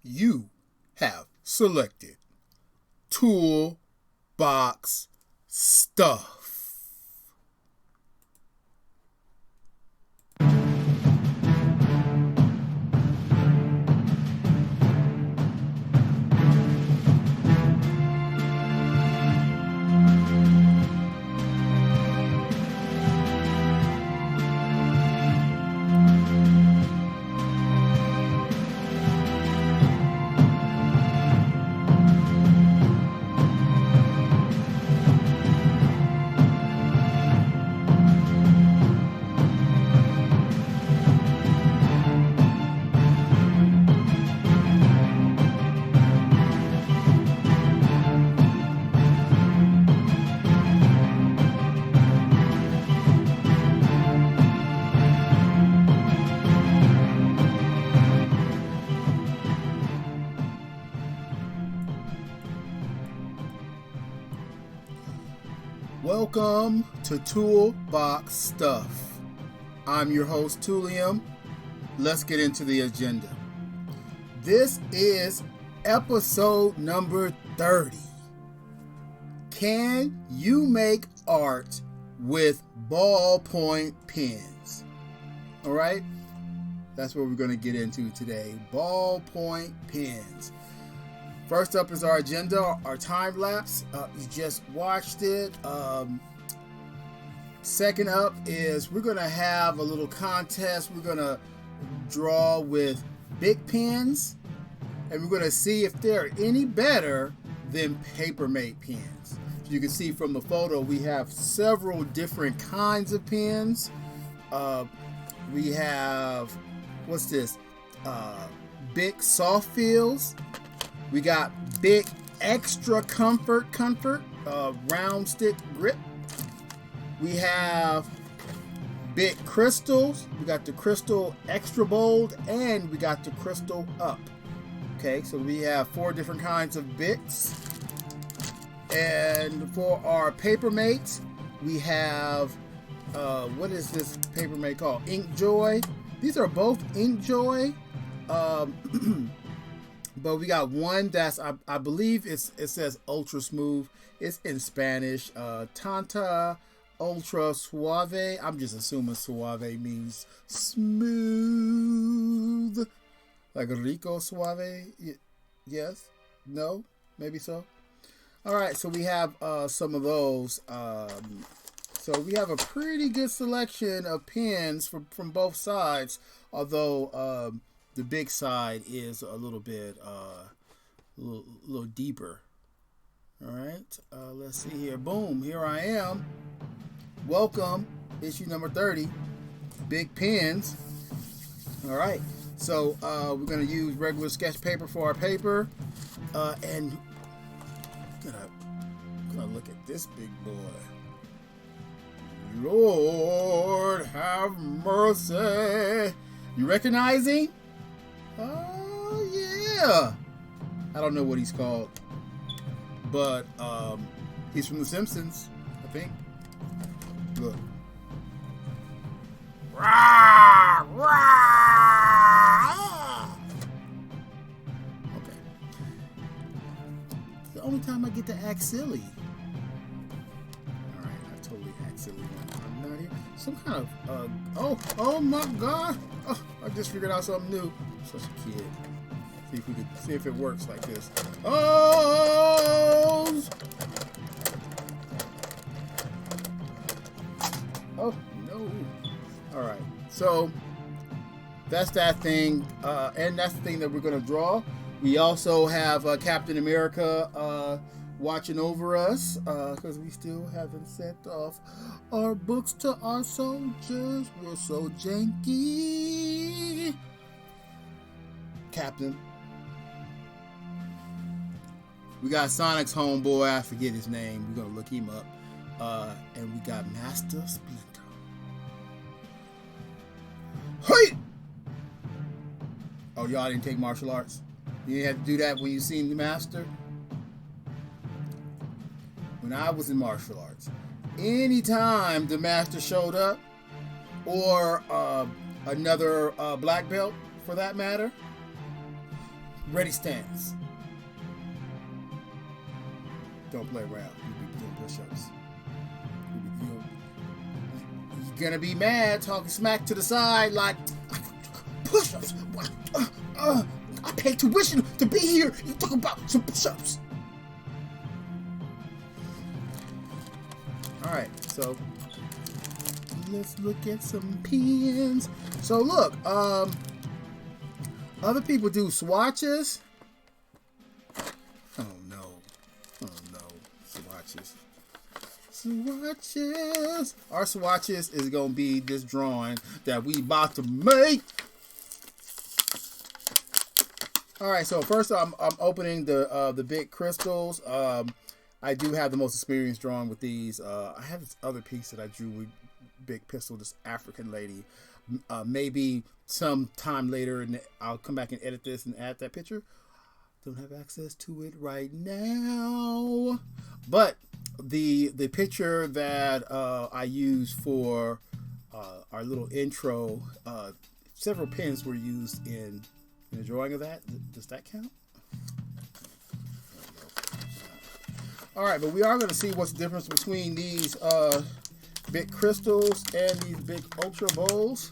you have selected Toolbox Stuff. Welcome to Toolbox Stuff. I'm your host, Tulium. Let's get into the agenda. This is episode number 30. Can you make art with ballpoint pens? All right, that's what we're going to get into today. Ballpoint pens. First up is our agenda, our time lapse. You just watched it. Second up is we're going to have a little contest. We're going to draw with big pens, and we're going to see if they're any better than Papermate pens. You can see from the photo we have several different kinds of pens. We have, what's this? Bic Soft Fills. We got Bic Extra Comfort, round stick grip. We have Bic Crystals. We got the Crystal Extra Bold, and we got the Crystal Up. Okay, so we have 4 different kinds of Bics. And for our Papermates, we have, what is this Papermate called? Inkjoy. These are both Inkjoy. But we got one that's, I believe it says Ultra Smooth. It's in Spanish. Tanta Ultra Suave. I'm just assuming suave means smooth. Like rico suave. Yes? No? Maybe so? Alright, so we have some of those. So we have a pretty good selection of pens from both sides. Although the big side is a little bit, a little deeper. All right, let's see here. Boom, here I am. Welcome, issue number 30, big pens. All right, so we're gonna use regular sketch paper for our paper, and gonna look at this big boy. Lord have mercy. You recognize him? Oh, yeah. I don't know what he's called. But he's from The Simpsons, I think. Look. Okay. It's the only time I get to act silly. Alright, I totally act silly when I'm not here. Some kind of, oh my God. Oh, I just figured out something new. Such a kid. See if it works like this. Oh no. Alright. So that's that thing. And that's the thing that we're gonna draw. We also have Captain America watching over us, because we still haven't sent off our books to our soldiers. We're so janky. Captain. We got Sonic's homeboy, I forget his name. We're gonna look him up. And we got Master Splinter. Hey! Oh, y'all didn't take martial arts? You didn't have to do that when you seen the Master? When I was in martial arts, anytime the Master showed up, or another black belt for that matter, Ready stance. Don't play around. You'll be doing push-ups. You're gonna be mad, talking smack to the side like push-ups. I paid tuition to be here. You talk about some push-ups. All right, so let's look at some pins. So look, other people do swatches. Oh no, swatches. Swatches. Our swatches is gonna be this drawing that we about to make. All right, so first I'm opening the big crystals. I do have the most experience drawing with these. I have this other piece that I drew with Big Pistol, this African lady. Maybe some time later, and I'll come back and edit this and add that picture. Don't have access to it right now, but the picture that I used for our little intro, several pins were used in the drawing of that. Does that count? All right, but we are going to see what's the difference between these big crystals and these big ultra bowls.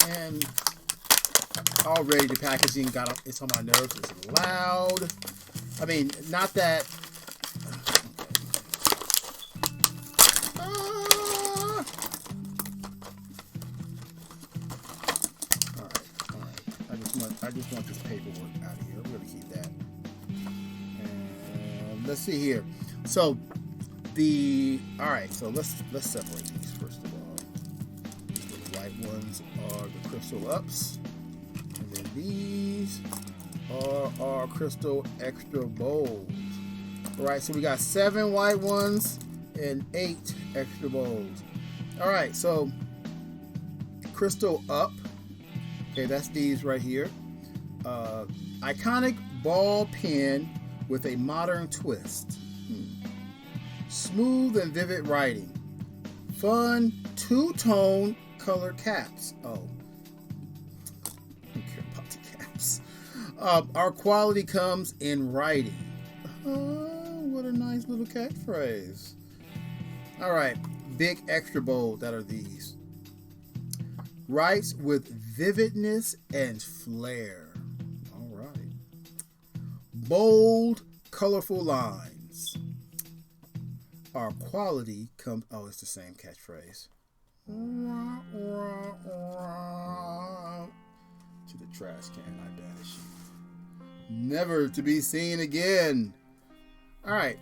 And already the packaging it's on my nerves. It's loud. I mean, not that. All right. I just want this paperwork out of here. I'm going to keep that. And let's see here. So all right. So let's separate these first of all. The white ones are the crystal ups, and then these are our crystal extra bowls. All right. So we got 7 white ones and 8 extra bowls. All right. So crystal up. Okay, that's these right here. Iconic ball pen with a modern twist. Smooth and vivid writing. Fun two-tone color caps. Oh, I don't care about the caps. Our quality comes in writing. Oh, what a nice little catchphrase. All right, big extra bold. That are these. Writes with vividness and flair. All right. Bold, colorful lines. Our quality comes. Oh, it's the same catchphrase. To the trash can, I banish you. Never to be seen again. All right.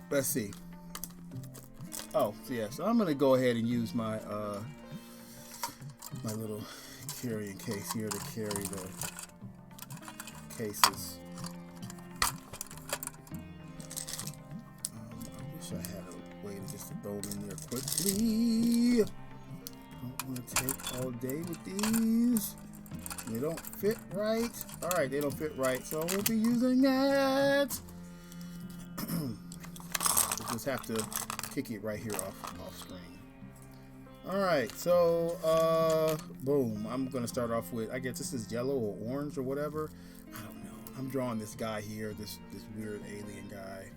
Let's see. Oh, yeah. So I'm gonna go ahead and use my my little carrying case here to carry the cases. I wish I had a way to just throw them in there quickly. Don't want to take all day with these. They don't fit right. All right, they don't fit right, so I won't be using that. We'll just have to kick it right here off screen. All right, so boom. I'm gonna start off with, I guess this is yellow or orange or whatever. I don't know. I'm drawing this guy here, this weird alien guy.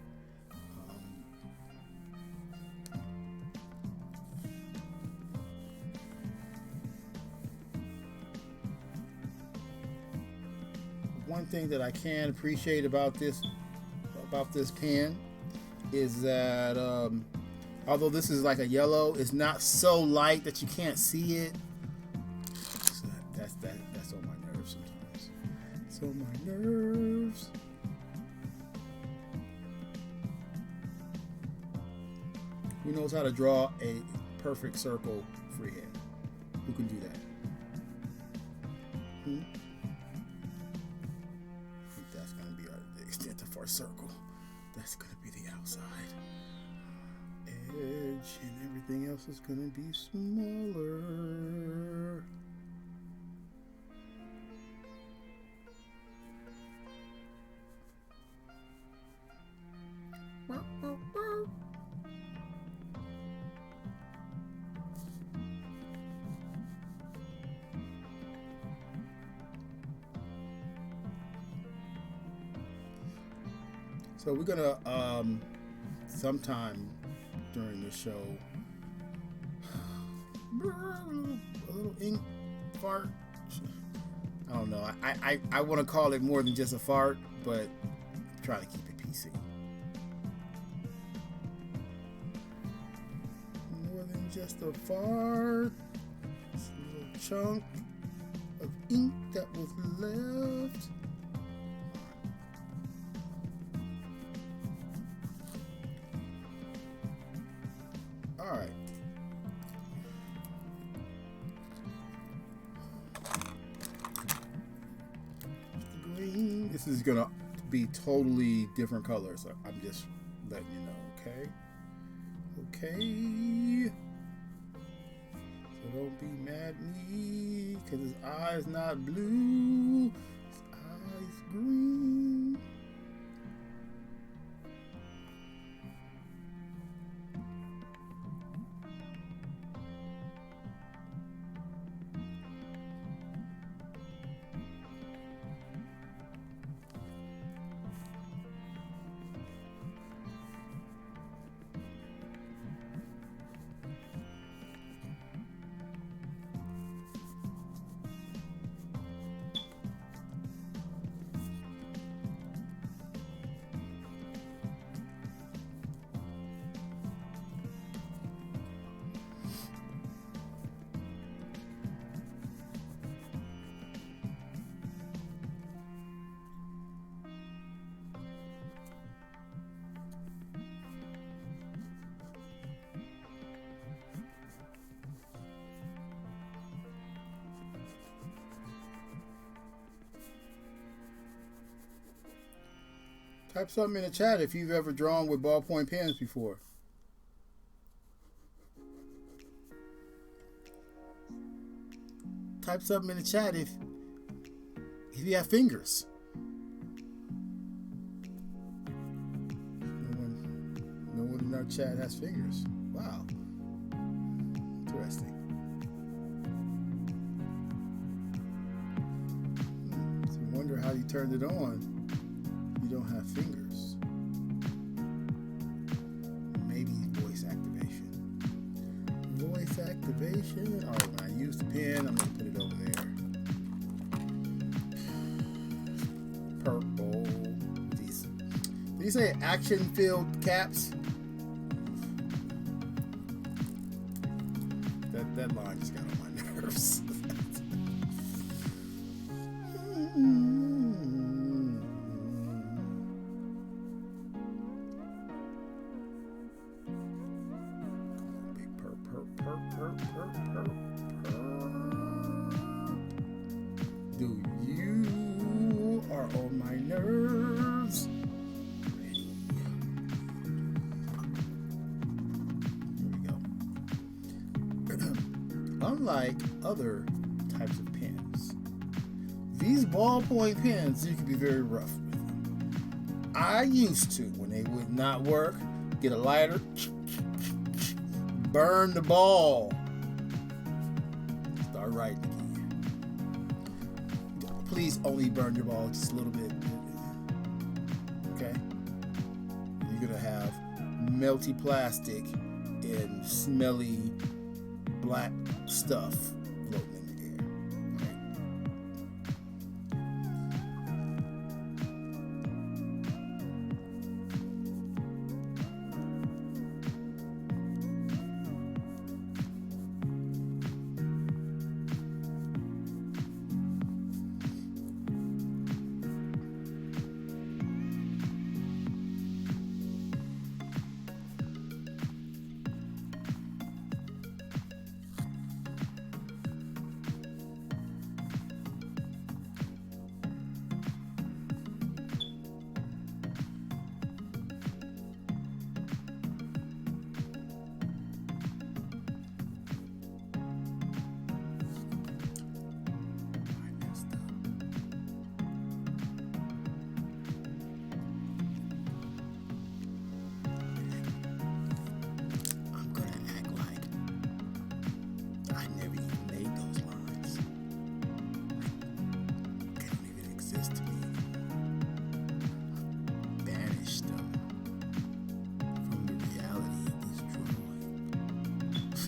One thing that I can appreciate about this pen is that although this is like a yellow, it's not so light that you can't see it. So that's on my nerves sometimes. It's on my nerves. Who knows how to draw a perfect circle freehand? Who can do that? I think that's going to be the extent of our circle. That's going to be the outside edge, and everything else is going to be smaller. So we're gonna sometime during the show a little ink fart. I don't know. I want to call it more than just a fart, but I'm trying to keep it PC. More than just a fart. It's a little chunk of ink that was left. All right. Green. This is gonna be totally different colors. So I'm just letting you know. Okay. Okay. So don't be mad at me because his eye's not blue. His eye's green. Type something in the chat if you've ever drawn with ballpoint pens before. Type something in the chat if you have fingers. No one in our chat has fingers. Wow. Interesting. So I wonder how you turned it on. You don't have fingers. Maybe voice activation. Voice activation. All right, when I use the pen, I'm going to put it over there. Purple. Did you say action-filled caps? That line just got on my nerves. Dude, you are on my nerves. Ready. Here we go. Unlike other types of pens, these ballpoint pens, you can be very rough with them. I used to, when they would not work, get a lighter, burn the ball, start writing again. Please only burn your ball just a little bit. Okay? You're gonna have melty plastic and smelly black stuff floating in the air.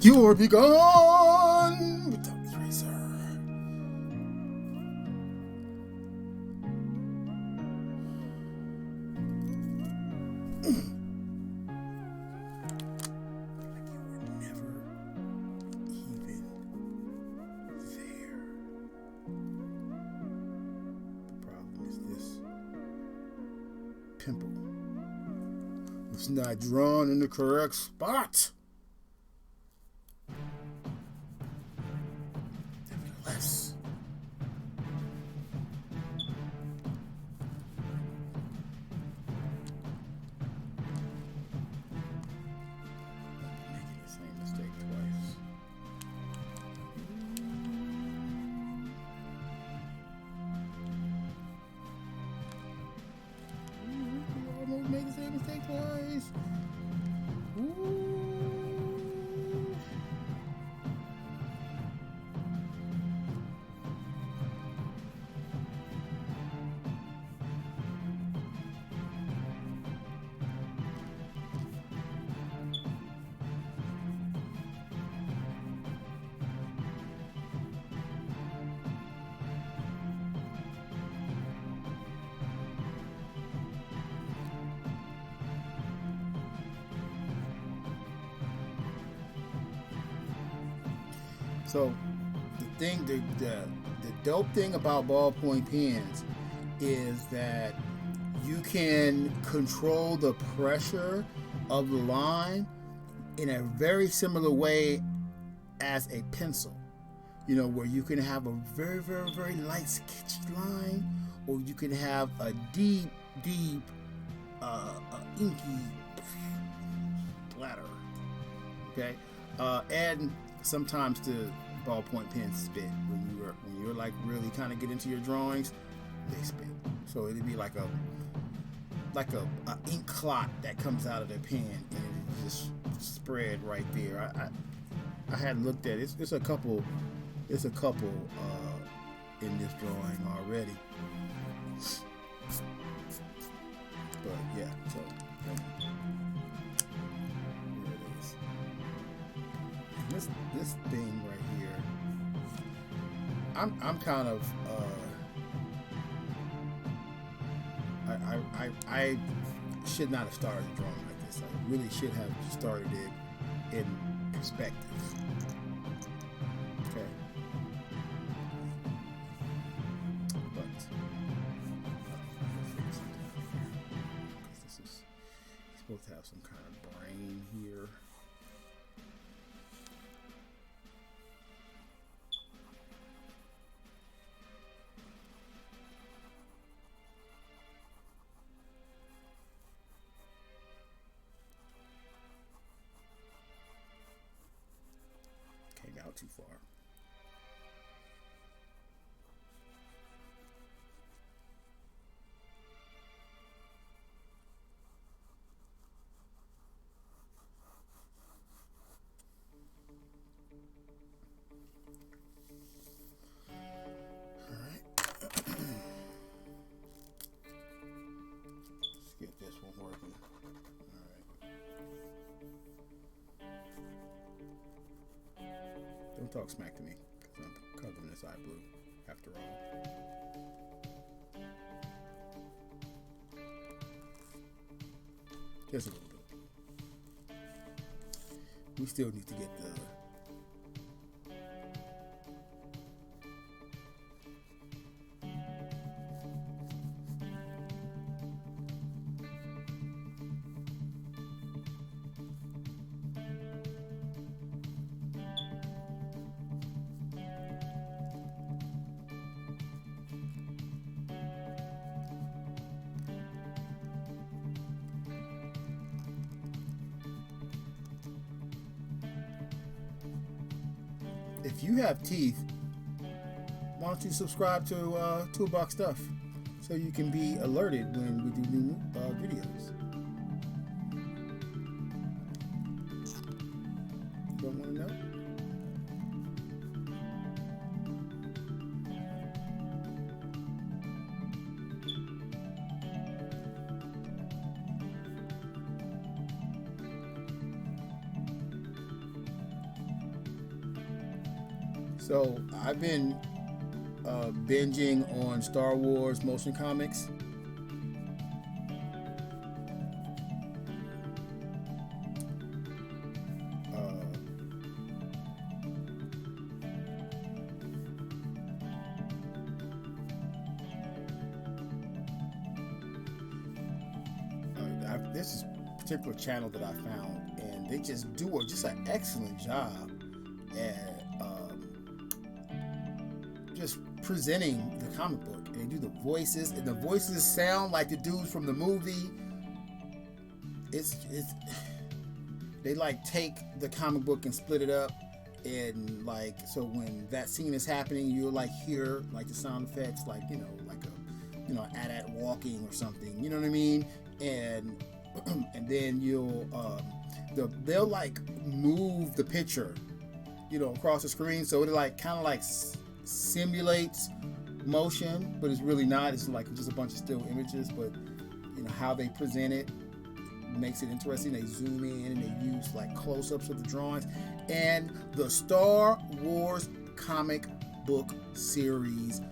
You'll be gone without eraser. Pimple was not drawn in the correct spot. Nevertheless, making the same mistake twice. Make the same mistake twice. Ooh. So the dope thing about ballpoint pens is that you can control the pressure of the line in a very similar way as a pencil. You know, where you can have a very, very, very light sketchy line, or you can have a deep, inky splatter. Okay, and sometimes the ballpoint pens spit when you're like really kind of get into your drawings, they spit. So it'd be like a ink clot that comes out of the pen and it just spread right there. I had looked at it. It's a couple in this drawing already. But yeah, so here it is. This thing right here, I'm kind of I should not have started drawing like this. I really should have started it in perspective. Okay. But this is supposed to have some kind of brain here. Out too far. All right. Let's get this one working. Don't talk smack to me, because I'm covering this eye blue, after all. Just a little bit. We still need to get the if you have teeth, why don't you subscribe to Toolbox Stuff so you can be alerted when we do new videos. Don't want to know? So I've been binging on Star Wars motion comics. This is a particular channel that I found, and they just do just an excellent job at just presenting the comic book. They do the voices, and the voices sound like the dudes from the movie. It's they like take the comic book and split it up, and like so when that scene is happening, you'll like hear like the sound effects, like like a AT-AT walking or something. You know what I mean? And then they'll like move the picture, across the screen, so it like kind of like simulates motion, but it's really not. It's like just a bunch of still images, but how they present it makes it interesting. They zoom in and they use like close-ups of the drawings. And the Star Wars comic book series,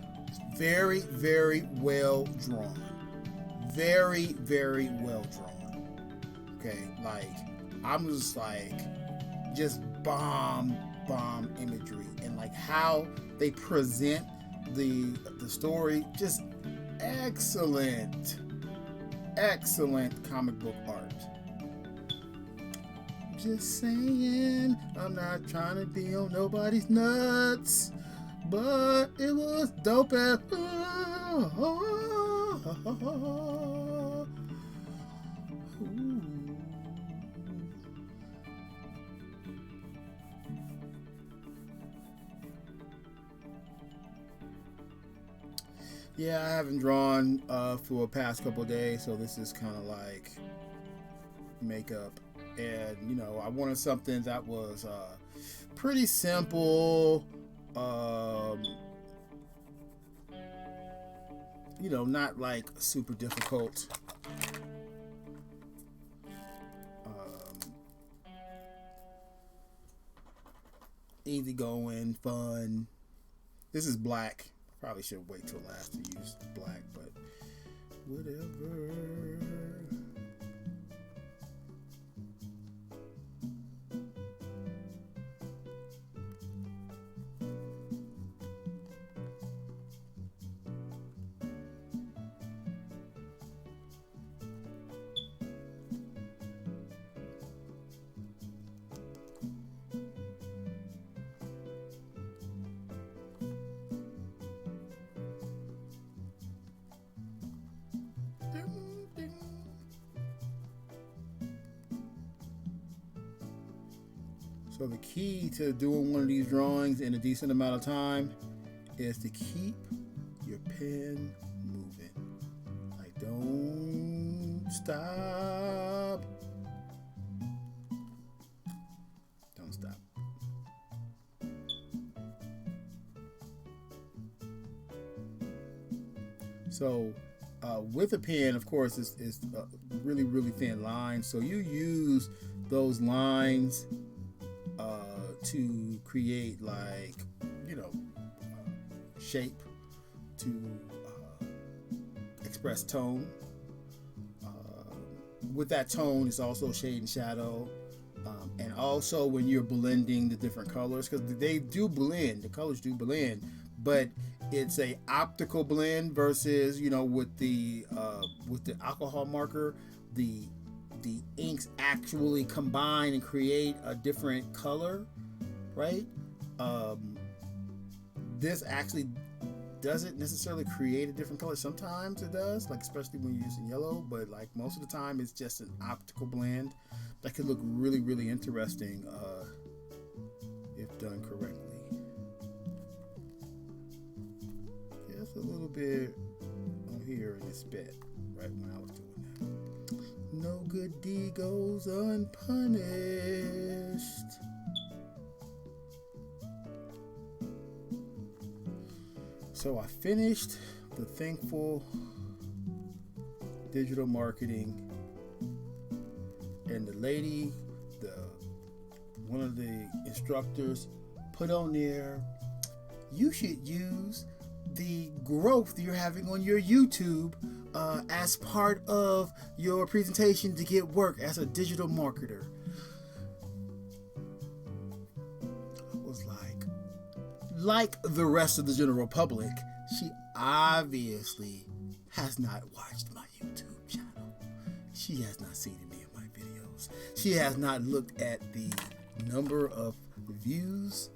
very, very well drawn. Very, very well drawn. Okay, like I'm just like bomb imagery, and like how they present the story, just excellent comic book art. Just saying, I'm not trying to be on nobody's nuts, but it was dope as Yeah, I haven't drawn for the past couple of days, so this is kind of like makeup. And, I wanted something that was pretty simple, not like super difficult. Easygoing, fun. This is black. Probably should wait till last to use black, but whatever. So the key to doing one of these drawings in a decent amount of time is to keep your pen moving. Like, don't stop. Don't stop. So with a pen, of course, it's really, really thin lines. So you use those lines to create like shape, to express tone. With that tone, it's also shade and shadow, and also when you're blending the different colors, because they do blend, the colors do blend, but it's a optical blend versus with the alcohol marker, the inks actually combine and create a different color, right? This actually doesn't necessarily create a different color. Sometimes it does, like especially when you're using yellow, but like most of the time it's just an optical blend that could look really, really interesting if done correctly. Just a little bit on here in this bit, right when I was doing that. No good deed goes unpunished. So I finished the Thankful digital marketing, and the lady, one of the instructors, put on there you should use the growth you're having on your YouTube as part of your presentation to get work as a digital marketer. I was like the rest of the general public, she obviously has not watched my YouTube channel. She has not seen any of my videos. She has not looked at the number of views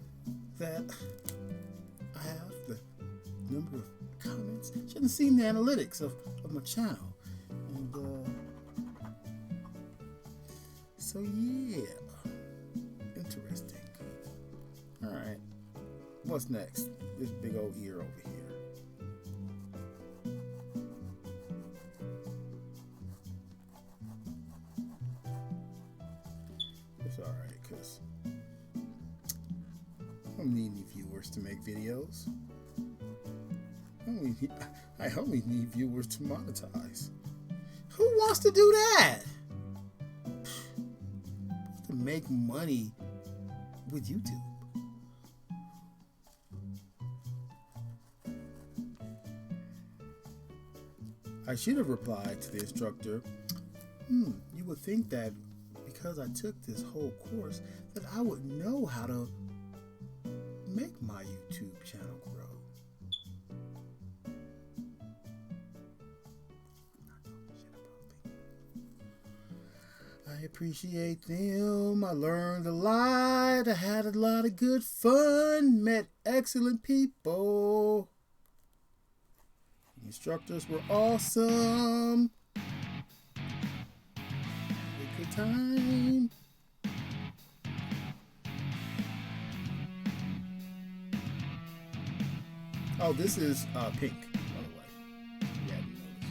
that I have, the number of comments. She hasn't seen the analytics of my channel. And so yeah, interesting. All right, what's next? This big old ear over here. It's all right, because I don't need any viewers to make videos. I only need viewers to monetize. Who wants to do that? To make money with YouTube. I should have replied to the instructor, you would think that because I took this whole course that I would know how to make my YouTube channel grow. I appreciate them. I learned a lot. I had a lot of good fun. Met excellent people. The instructors were awesome. Had a good time. Oh, this is pink, by the way. Yeah, I didn't notice.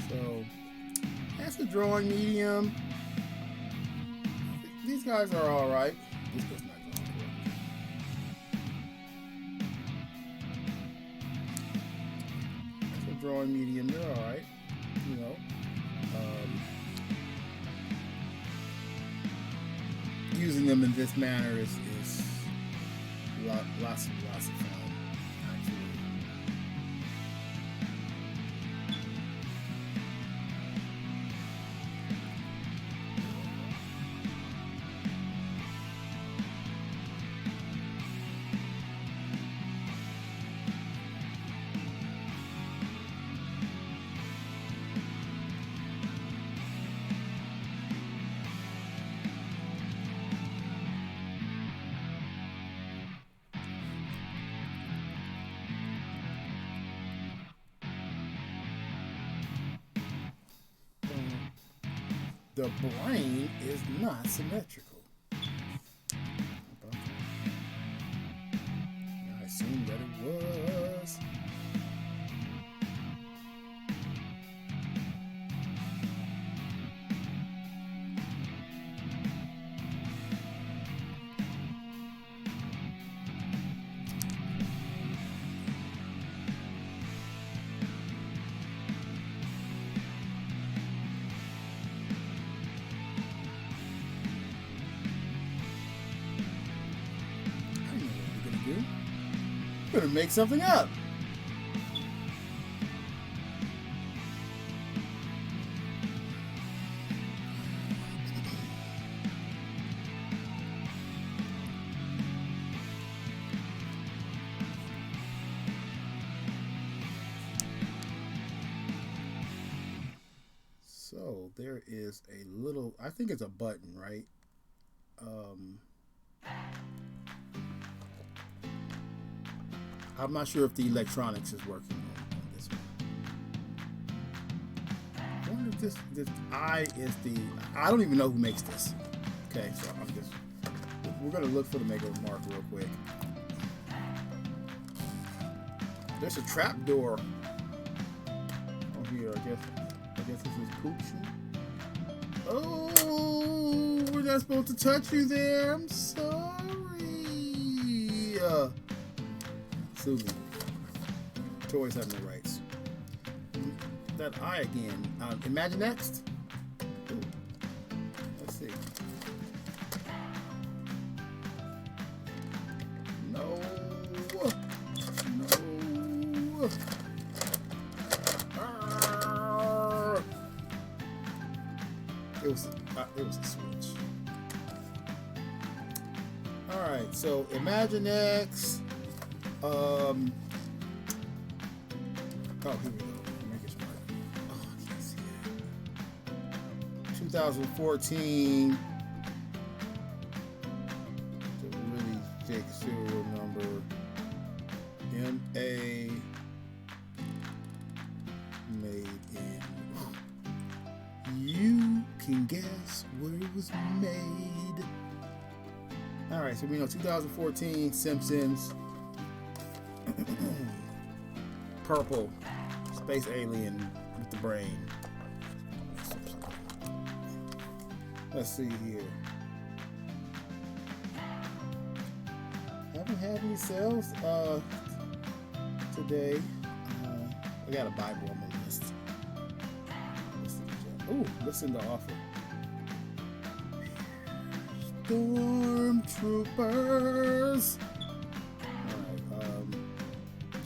So, that's the drawing medium. These guys are all right. This guy's not drawing correctly. That's a drawing medium. They're all right. You know. Using them in this manner is lots of fun, actually. The brain is not symmetrical. I assumed that it was. I'm gonna make something up. So there is a little, I think it's a button, right? I'm not sure if the electronics is working on this one. I wonder if this eye is the, I don't even know who makes this. Okay, so we're gonna look for the make of mark real quick. There's a trap door on here, I guess this is Poochie. Oh, we're not supposed to touch you there. I'm sorry. Susan, toys have no rights. that eye again. Imaginext. Ooh. Let's see. No. No. It was a switch. All right, so Imaginext. Oh, here we go. Make it right. Oh, I can't see that. 2014. It's a really thick serial number. MA made in. You can guess where it was made. All right, so we know 2014 Simpsons. Purple space alien with the brain. Let's see here. Haven't had any sales today. I got a Bible on my list. Ooh, listen to offer. Stormtroopers.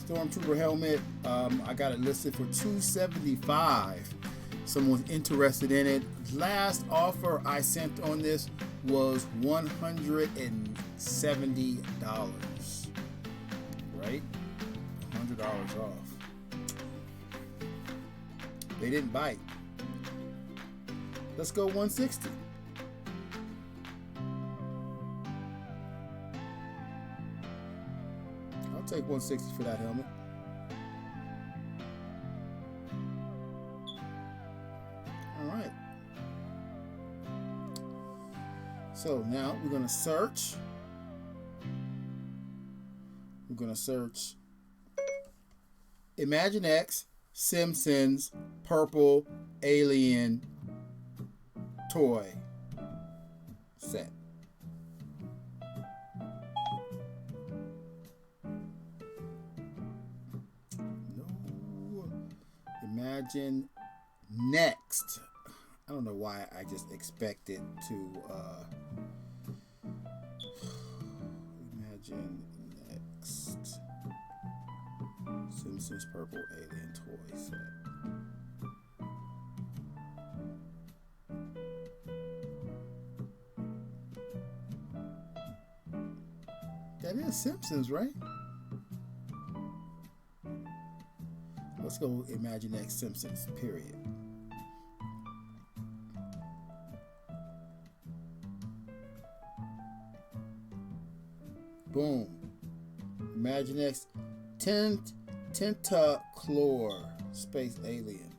Stormtrooper helmet. I got it listed for $275. Someone's interested in it. Last offer I sent on this was $170. Right? $100 off. They didn't bite. Let's go 160. I'll take 160 for that helmet. All right. So now we're going to search. We're going to search Imaginext Simpsons Purple Alien Toy Set. Imagine Next. I don't know why I just expected to Imagine Next Simpsons Purple Alien Toy Set. That is Simpsons, right? Let's go Imaginext Simpsons, period. Boom. Imaginext Tentaclor Space Alien.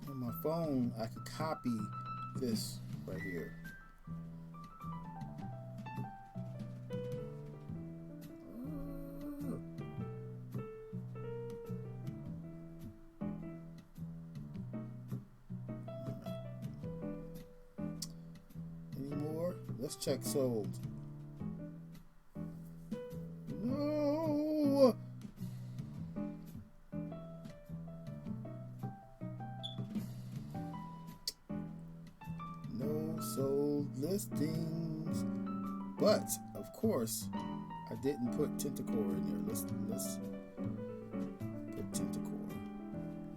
On my phone, I could copy this right here. Let's check sold. No. No sold listings. But of course, I didn't put Tentacore in there. Let's put Tentacore.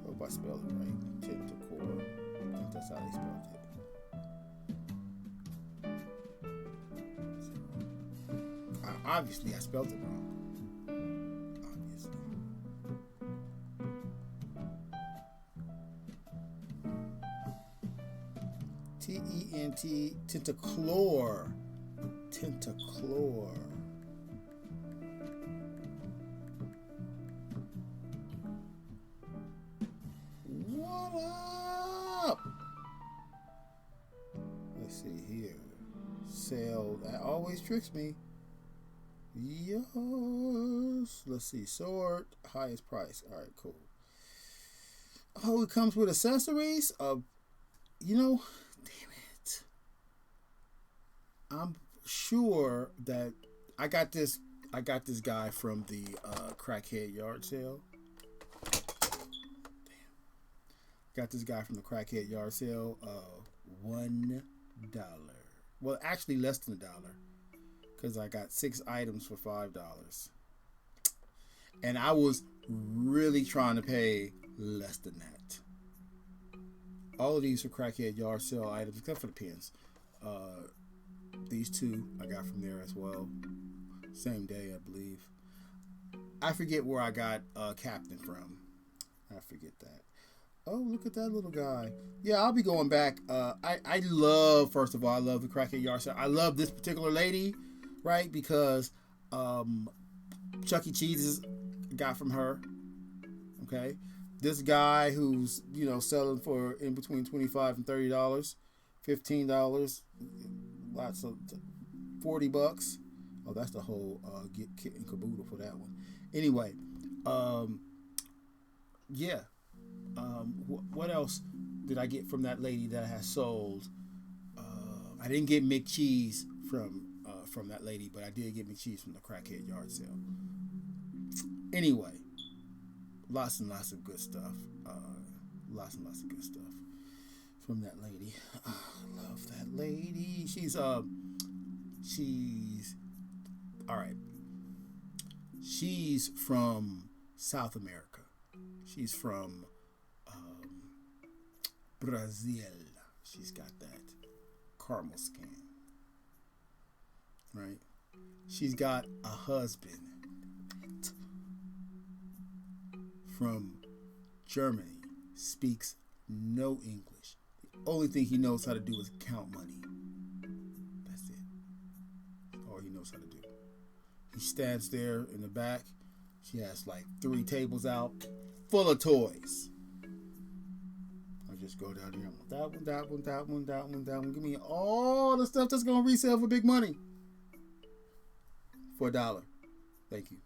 I hope I spelled it right. Tentacore. I think that's how they spelled it. Obviously, I spelled it wrong. Obviously. T-E-N-T, Tentaclor. Tentaclor. What up? Let's see here. Sale. That always tricks me. Yes. Let's see. Sword, highest price. All right, cool. Oh, it comes with accessories. Damn it. I'm sure that I got this I got this guy from the crackhead yard sale. Got this guy from the crackhead yard sale. $1. Well, actually less than $1, because I got 6 items for $5, and I was really trying to pay less than that. All of these are crackhead yard sale items, except for the pins. These 2 I got from there as well. Same day, I believe. I forget where I got Captain from. I forget that. Oh, look at that little guy. Yeah, I'll be going back. I love, first of all, I love the crackhead yard sale. I love this particular lady, right? Because Chuck E. Cheese's got from her. Okay. This guy who's, selling for in between $25 and $30, $15, lots of $40. Oh, that's the whole get kit and caboodle for that one. Anyway, yeah. What else did I get from that lady that has sold? I didn't get McCheese from that lady, but I did get McCheese from the crackhead yard sale. Anyway, lots and lots of good stuff. Lots and lots of good stuff from that lady. I love that lady. She's all right. She's from South America. She's from Brazil. She's got that caramel skin, right? She's got a husband from Germany, speaks no English. The only thing he knows how to do is count money. That's it. That's all he knows how to do. He stands there in the back. She has like 3 tables out full of toys. I just go down here. That one, that one, that one, that one, that one. Give me all the stuff that's going to resell for big money. For $1. Thank you.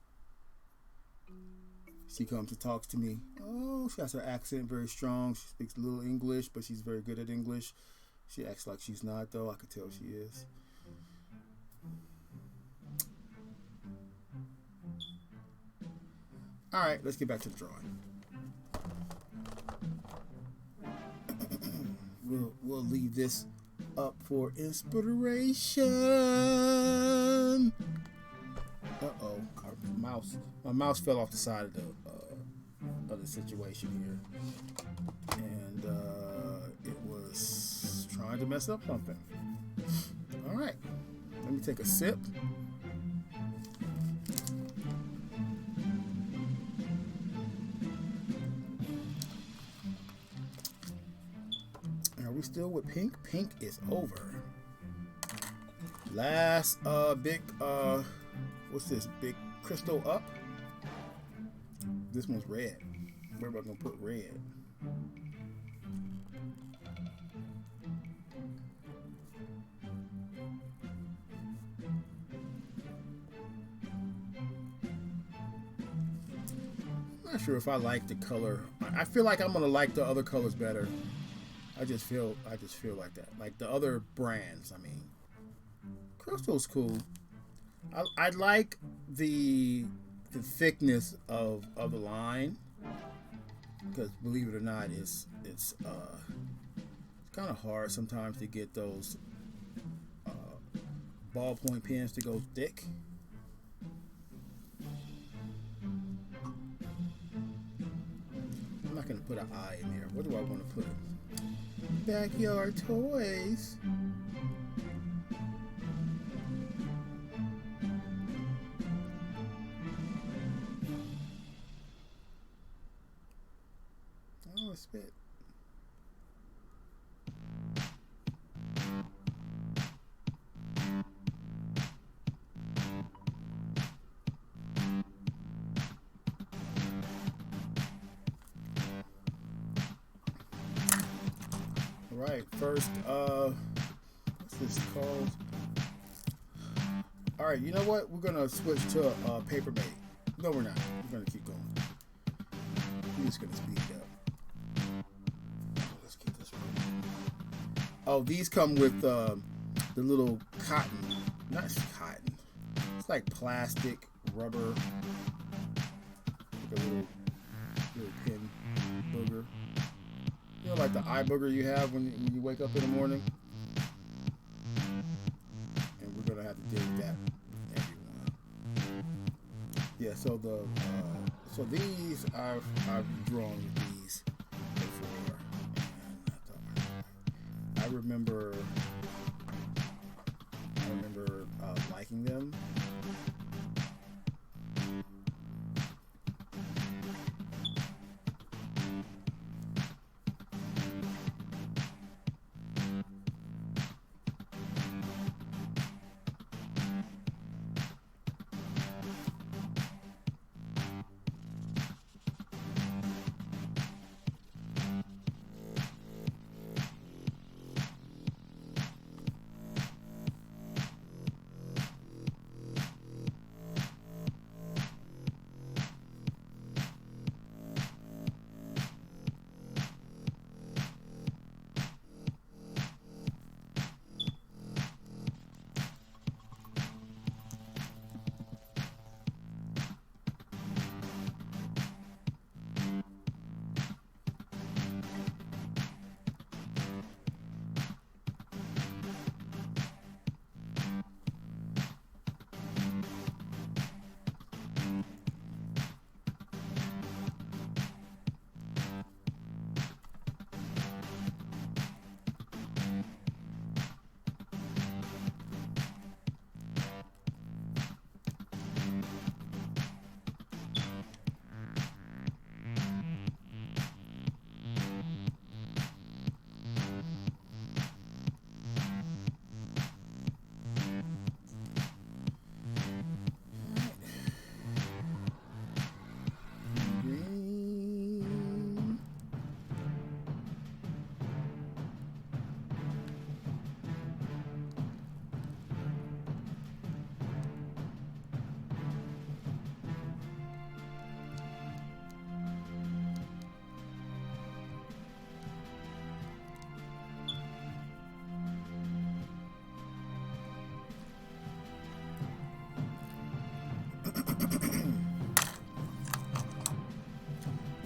She comes and talks to me. Oh, she has her accent very strong. She speaks a little English, but she's very good at English. She acts like she's not, though. I could tell she is. All right, let's get back to the drawing. We'll leave this up for inspiration. Uh-oh, my mouse fell off the side of the situation here, and it was trying to mess up something. All right, let me take a sip. Are we still with pink? Pink is over. Last big what's this? Big crystal up. This one's red. Where am I gonna put red? I'm not sure if I like the color. I feel like I'm gonna like the other colors better. I just feel like that. Like the other brands, I mean. Crystal's cool. I like the thickness of the line, because believe it or not, it's kind of hard sometimes to get those ballpoint pens to go thick. I'm not gonna put an eye in there. What do I want to put? Backyard toys. Oh, spit. Right, first, what's this called? All right, you know what? We're gonna switch to Paper Mate. No, we're not. We're gonna keep going. We're just gonna speed it up. Let's get this right. Oh, these come with the little cotton, not cotton. It's like plastic rubber, like a little pin booger. You know, like the eye booger you have when you wake up in the morning. And we're gonna have to deal with that, everyone. Yeah. So these I've drawn with these before. I remember liking them.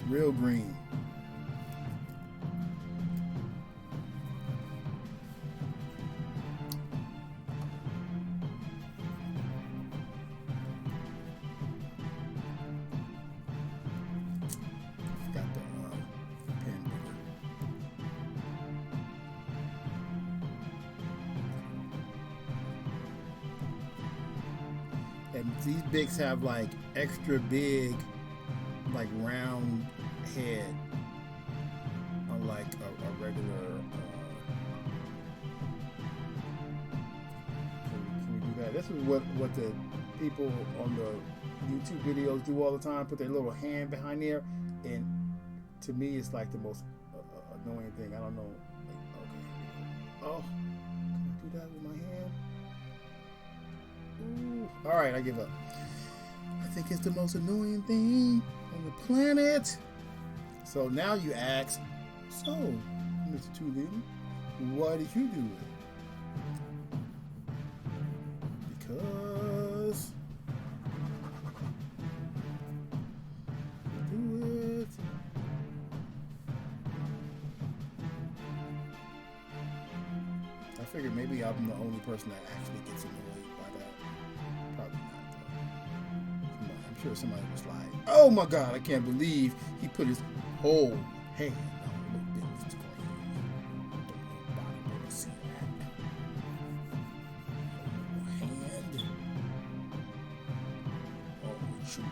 Real green. Got the pen bigger. And these bigs have like extra big, like round head, unlike a regular. Can we do that? This is what the people on the YouTube videos do all the time. Put their little hand behind there, and to me, it's like the most annoying thing. I don't know. Like, okay. Oh, can I do that with my hand? Ooh. All right, I give up. I think it's the most annoying thing on the planet. So now you ask, so, Mr. Tulin, why did you do it? Because you do it. I figured maybe I'm the only person that actually gets annoyed by that. Probably not, though. Come on, I'm sure somebody was like, oh my God, I can't believe he put his whole hand on a little bit of his screen. Don't nobody want to see that. Hand. Oh, shoot.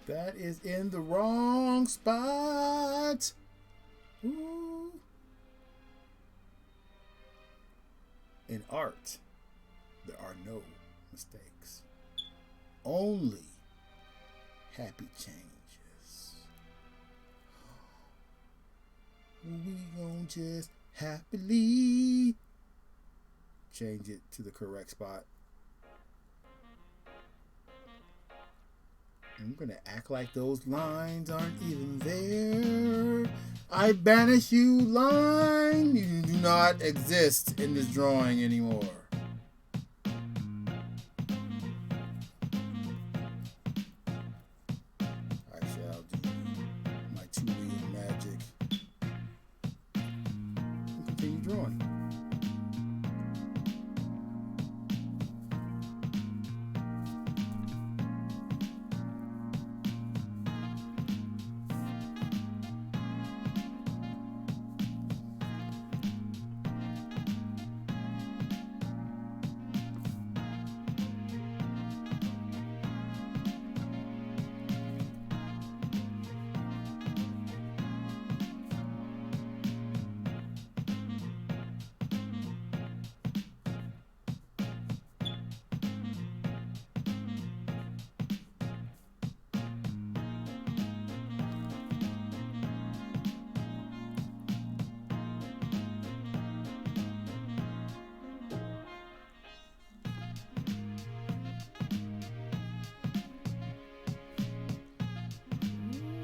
That is in the wrong spot. Ooh. In art, there are no mistakes. Only happy changes. We gon' just happily change it to the correct spot. I'm gonna act like those lines aren't even there. I banish you, line. You do not exist in this drawing anymore. I shall do my two-wheel magic and continue drawing.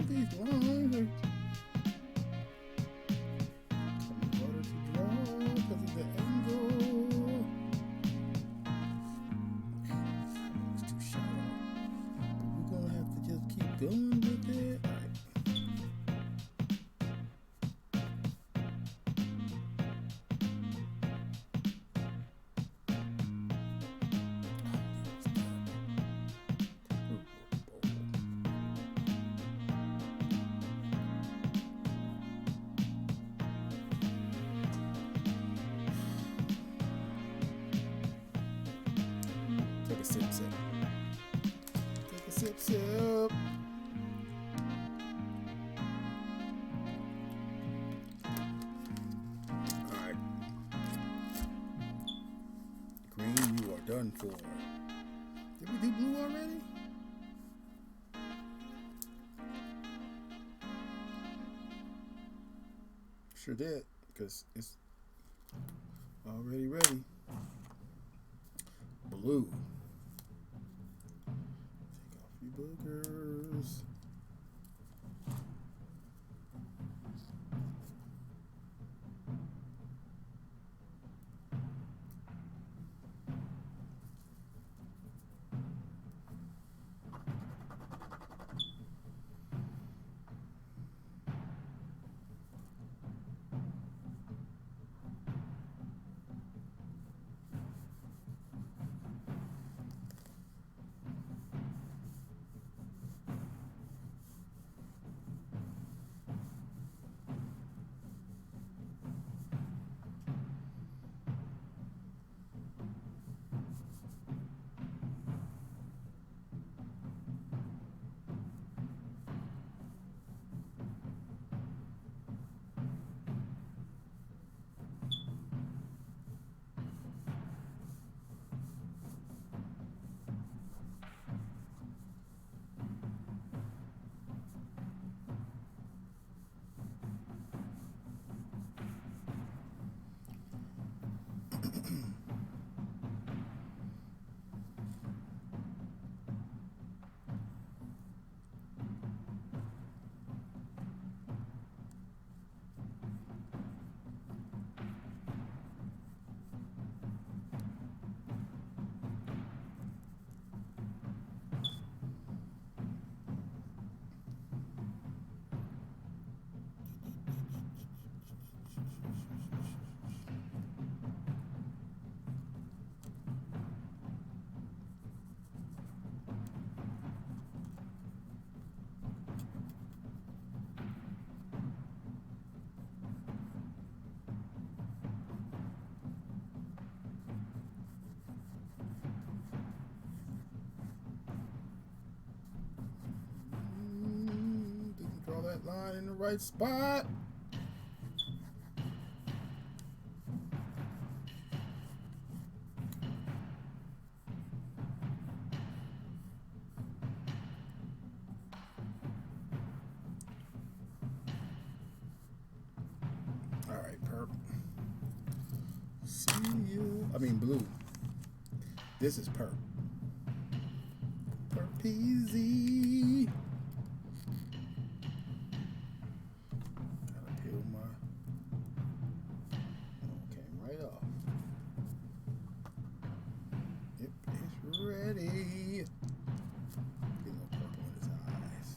These lines are harder to draw because of the angle. It's too shallow. But we're gonna have to just keep going with it. All right. Take a sip, sip. Take a sip, sip. Alright. Green, you are done for. Did we do blue already? Sure did, because it's already ready. Blue. Take off your boogers. That line in the right spot. All right, perp. See you. I mean blue. This is perp. Perp easy. Gotta peel my. Okay, right off. Yep, it's ready. Get a little purple in his eyes.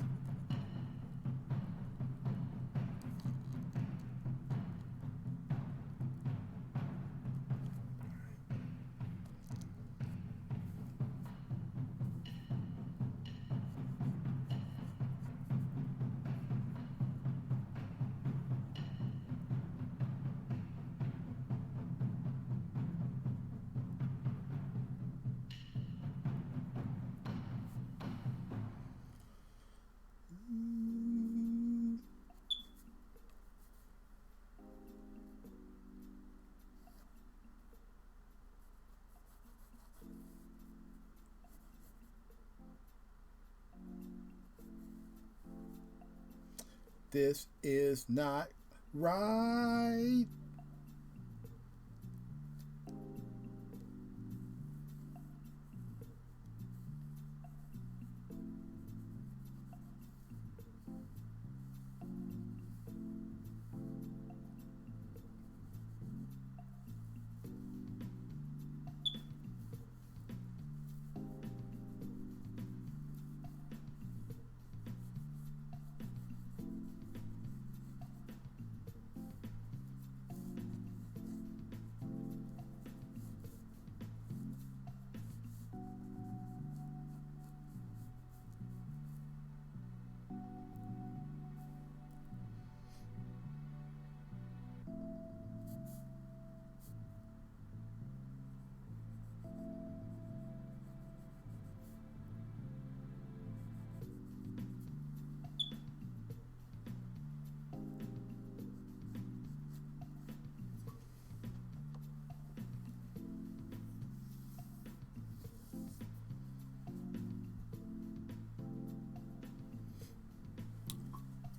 This is not right.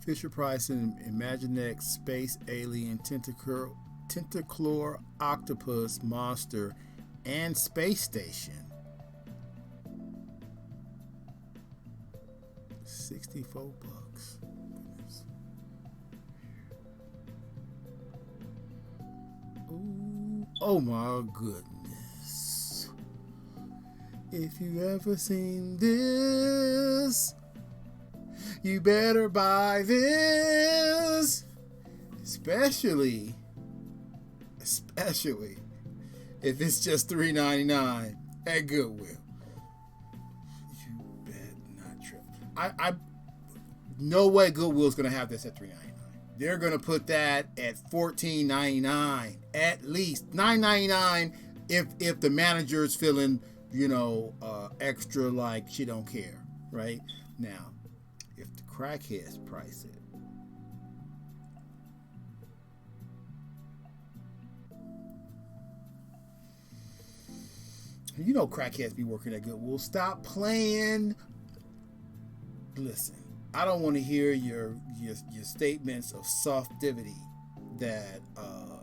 Fisher Price and Imaginext Space Alien Tentaclor Octopus Monster and Space Station. 64 bucks. Goodness. Ooh, oh my goodness. If you ever seen this, you better buy this. Especially if it's just $3.99 at Goodwill. You bet not trip. I no way Goodwill's gonna have this at $3.99. They're gonna put that at $14.99 at least. $9.99 if the manager's feeling, extra like she don't care, right? Now, if the crackheads price it, crackheads be working at Goodwill. Stop playing. Listen, I don't want to hear your statements of softivity that I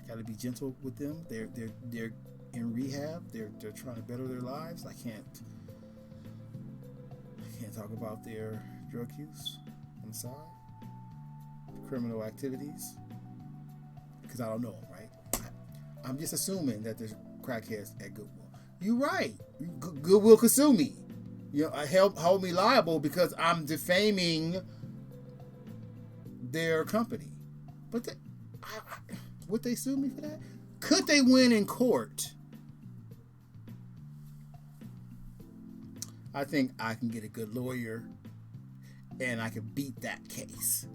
got to be gentle with them. They're in rehab. They're trying to better their lives. I can't talk about their drug use on the side, criminal activities, because I don't know them, right? I'm just assuming that there's crackheads at Goodwill. You're right. Goodwill could sue me. Hold me liable because I'm defaming their company. But would they sue me for that? Could they win in court? I think I can get a good lawyer and I can beat that case.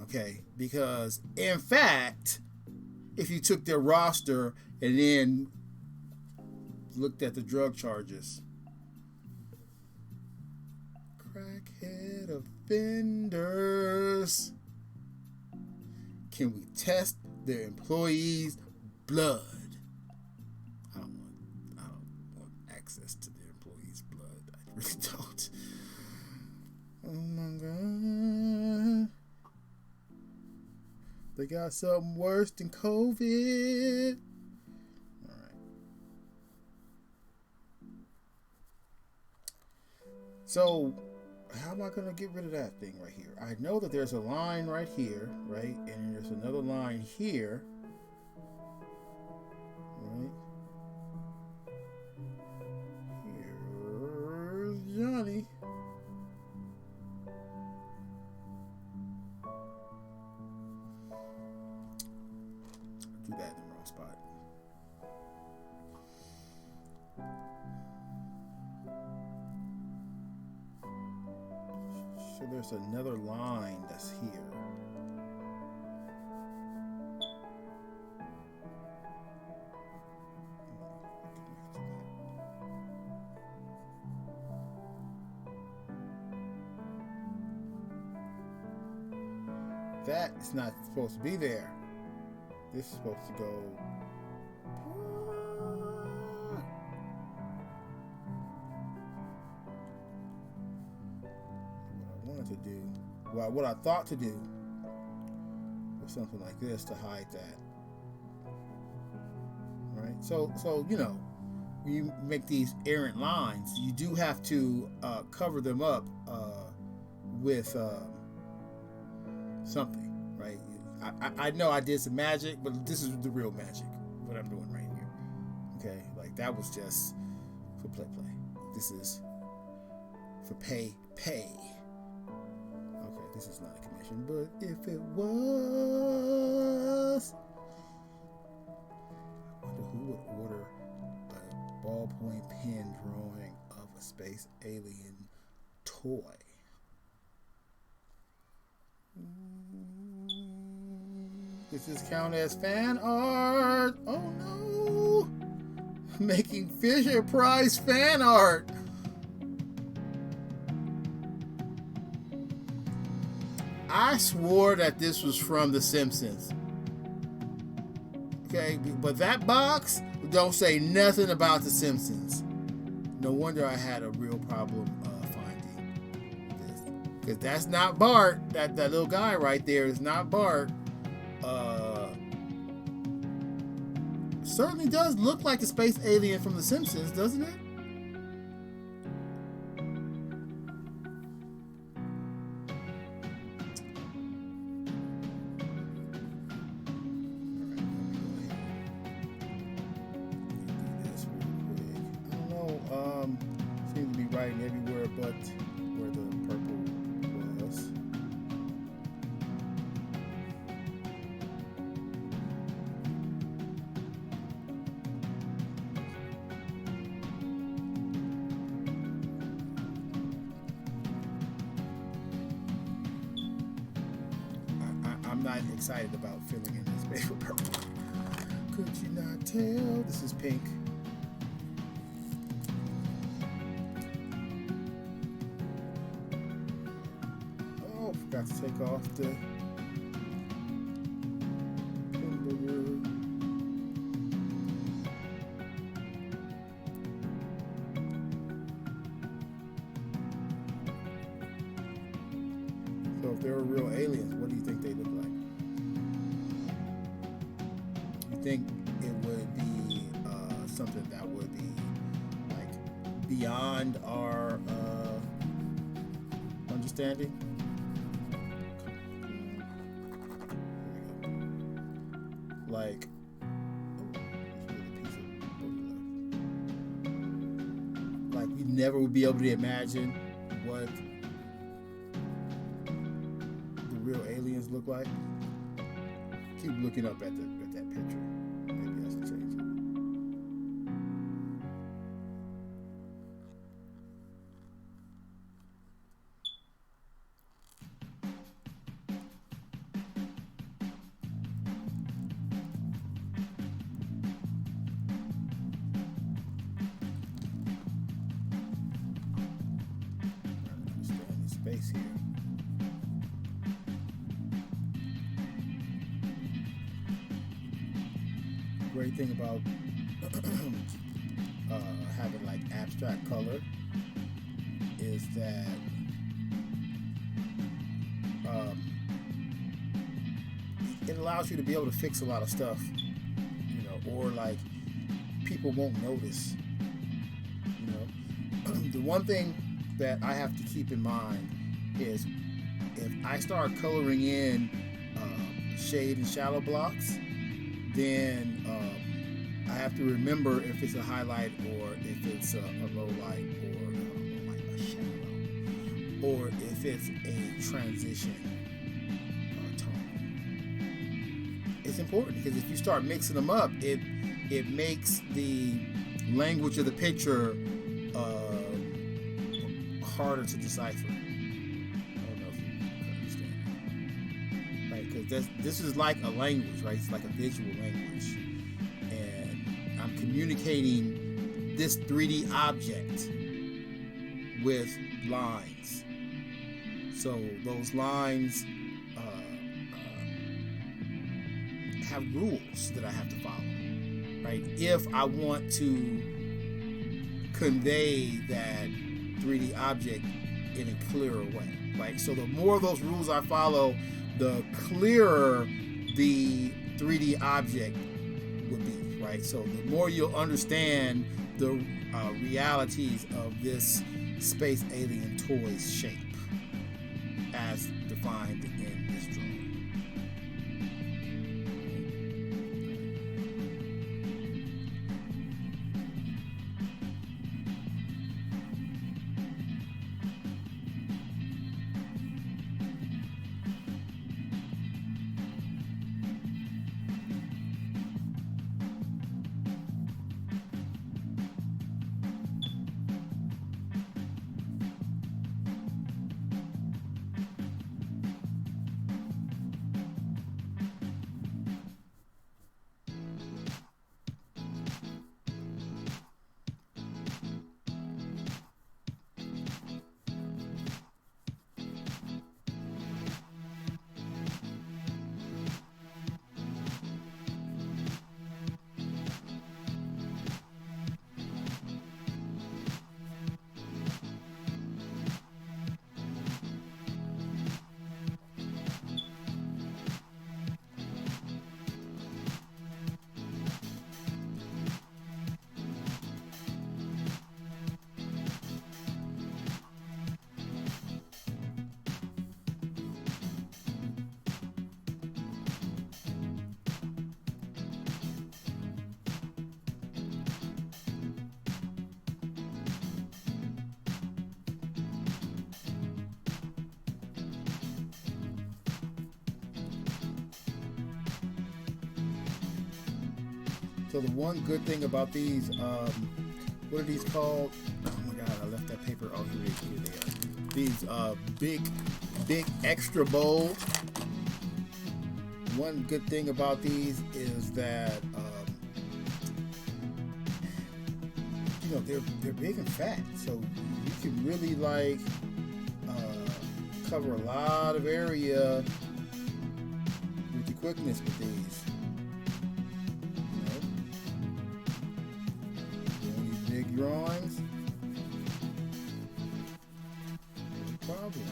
Okay? Because, in fact, if you took their roster and then looked at the drug charges, crackhead offenders, can we test their employees' blood? I don't want access to their employees' blood. I really don't. Oh my God. They got something worse than COVID. All right. So, how am I going to get rid of that thing right here? I know that there's a line right here, right? And there's another line here. Right? Here's Johnny. Do that in the wrong spot. So there's another line that's here. That is not supposed to be there. This is supposed to go. What I wanted to do, well, what I thought to do was something like this to hide that. Right? So you know, when you make these errant lines, you do have to cover them up with something, right? I know I did some magic, but this is the real magic, what I'm doing right here. Okay? Like, that was just for play. This is for pay. Okay, this is not a commission, but if it was, I wonder who would order a ballpoint pen drawing of a space alien toy. Does this count as fan art? Oh no! Making Fisher Price fan art. I swore that this was from The Simpsons. Okay, but that box don't say nothing about The Simpsons. No wonder I had a real problem finding this. Because that's not Bart. That little guy right there is not Bart. Certainly does look like the space alien from The Simpsons, doesn't it? Seems to be writing everywhere but where the purple was. I'm not excited about filling in this space with purple. Could you not tell? This is pink. Forgot to take off the hamburger. So if there were real aliens, what do you think they look like? You think it would be something that would be like beyond our understanding? Like, we never would be able to imagine what the real aliens look like. Keep looking up at that picture. Maybe I should change it. Space here. Great thing about having like abstract color is that it allows you to be able to fix a lot of stuff, or like people won't notice. The one thing that I have to keep in mind is if I start coloring in shade and shadow blocks, then I have to remember if it's a highlight or if it's a low light or a shadow, or if it's a transition tone. It's important because if you start mixing them up, it makes the language of the picture harder to decipher. I don't know if you can understand, right? Because this is like a language, right? It's like a visual language, and I'm communicating this 3D object with lines. So those lines have rules that I have to follow, right? If I want to convey that 3D object in a clearer way, right? So the more of those rules I follow, the clearer the 3D object would be, right? So the more you'll understand the realities of this space alien toy's shape as defined in this drawing. So the one good thing about these, what are these called? Oh my God, I left that paper. Oh, here they are. These big extra bold. One good thing about these is that they're big and fat, so you can really like cover a lot of area with the quickness with these. Big drawings, no problem.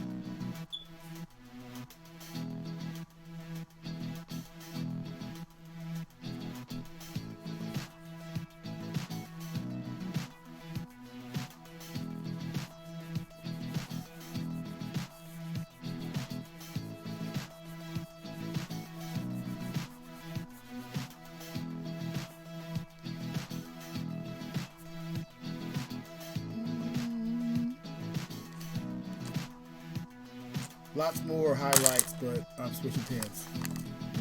Lots more highlights, but I'm switching pens.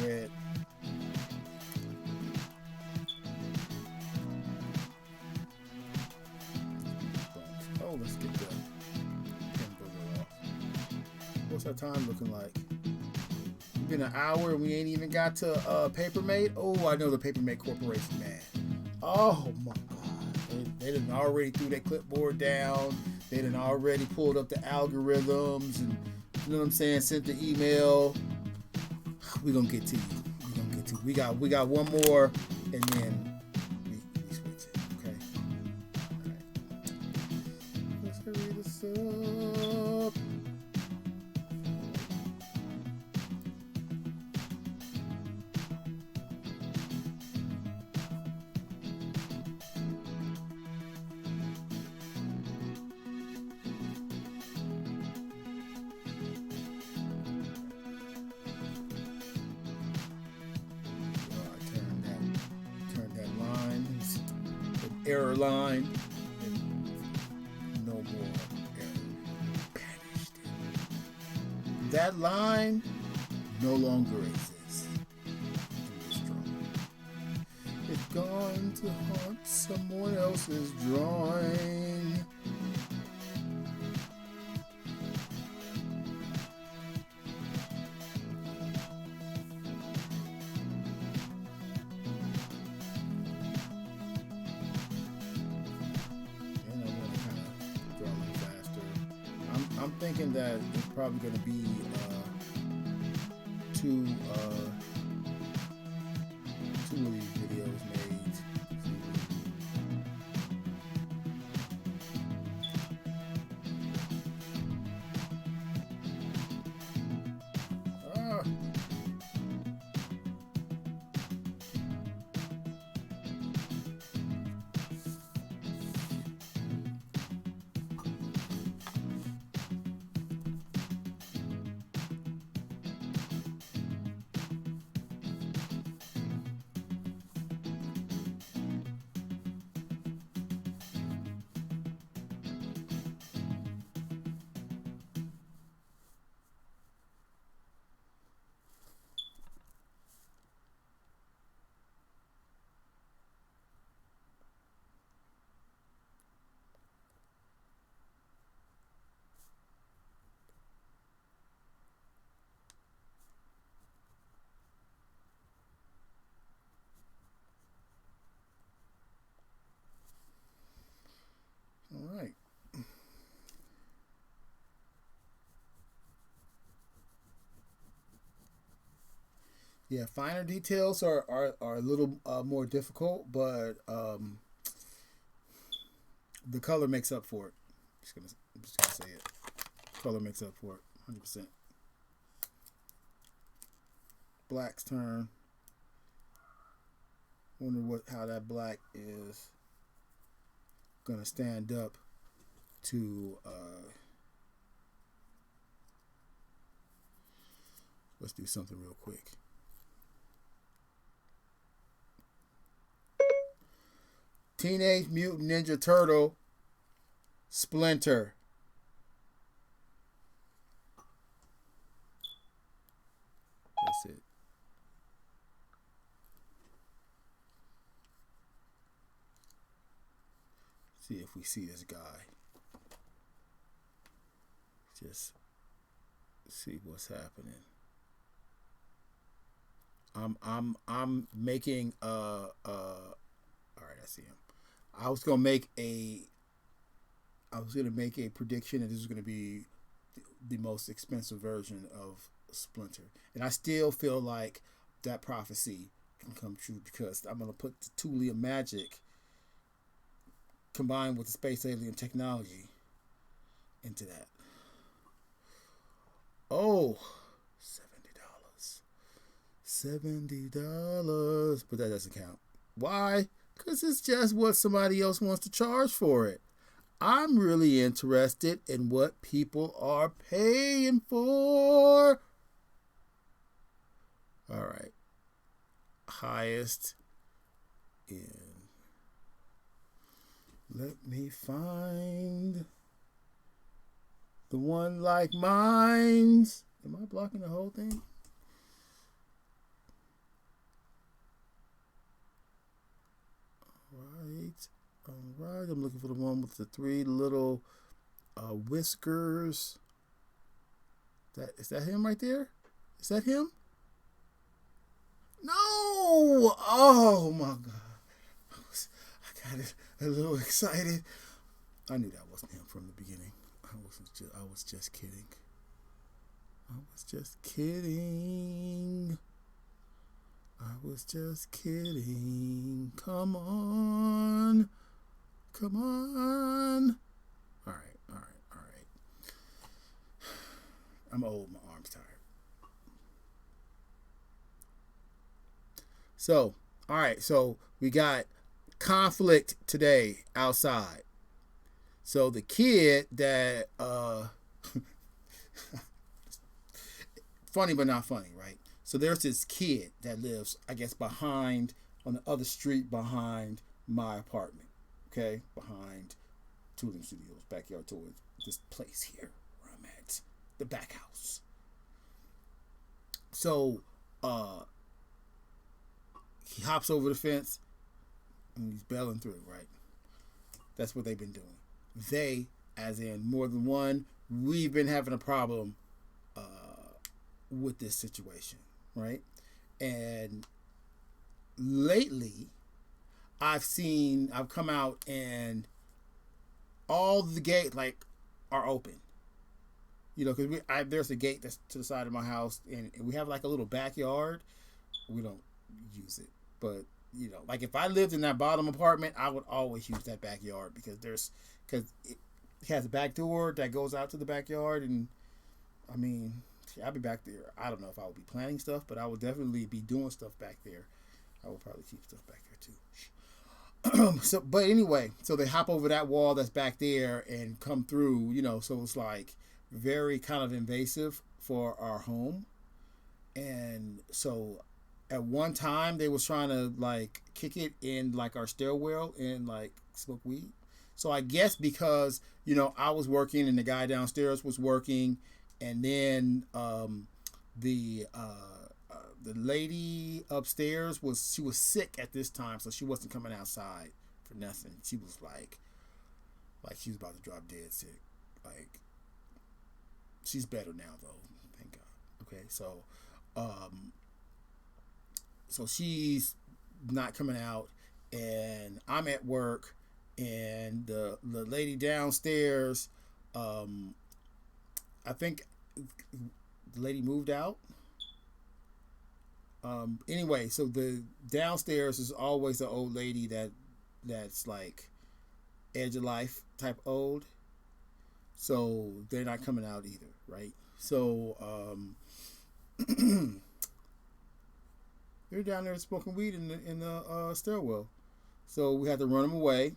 Red. Oh, let's get the pen booger off. What's our time looking like? It's been an hour and we ain't even got to Papermate. Oh, I know the Papermate Corporation, man. Oh my God. They done already threw that clipboard down. They done already pulled up the algorithms and, you know what I'm saying, sent the email. We're gonna get to you. We got one more and then we switch it. Okay. Alright. Let's hurry this up. error line, and no more error. Banished. That line no longer exists. It's going to haunt someone else's drawing. I'm thinking that it's probably going to be two of these videos made. All right. Yeah, finer details are a little more difficult, but the color makes up for it. I'm just gonna say it. Color makes up for it, 100%. Black's turn. Wonder how that black is gonna stand up to. Let's do something real quick. Teenage Mutant Ninja Turtle Splinter. That's it. See if we see this guy. Just see what's happening. I'm making all right, I see him. I was gonna make a prediction that this is gonna be the most expensive version of Splinter, and I still feel like that prophecy can come true because I'm gonna put the Thulia magic combined with the space alien technology into that. Oh, $70, but that doesn't count. Why? Because it's just what somebody else wants to charge for it. I'm really interested in what people are paying for. All right. Highest in. Let me find the one like mine. Am I blocking the whole thing? All right. I'm looking for the one with the three little whiskers. Is that him right there? Is that him? No! Oh my God! I got a little excited. I knew that wasn't him from the beginning. I was just kidding. I was just kidding. Come on. All right. I'm old. My arm's tired. So, all right. So we got conflict today outside. So the kid that funny but not funny, right? So there's this kid that lives, I guess, on the other street behind my apartment. okay, behind Tooling Studios, Backyard Toys, this place here where I'm at, the back house. So, he hops over the fence and he's bailing through, right? That's what they've been doing. They, as in more than one, we've been having a problem with this situation, right? And lately, I've come out and all the gates like are open. You know, because there's a gate that's to the side of my house, and we have like a little backyard. We don't use it, but you know, like if I lived in that bottom apartment, I would always use that backyard because it has a back door that goes out to the backyard, and I mean, I'll be back there. I don't know if I would be planting stuff, but I would definitely be doing stuff back there. I will probably keep stuff back there too. But anyway, so they hop over that wall that's back there and come through, you know, so it's like very kind of invasive for our home. And so at one time they was trying to like kick it in like our stairwell and like smoke weed. So I guess because, you know, I was working and the guy downstairs was working, and then the lady upstairs was sick at this time, so she wasn't coming outside for nothing. She was like she was about to drop dead sick. Like, she's better now though, thank God. Okay, so so she's not coming out, and I'm at work, and the lady downstairs, I think the lady moved out. Anyway, so the downstairs is always an old lady that's like edge of life type old. So they're not coming out either, right? So they're down there smoking weed in the stairwell. So we had to run them away.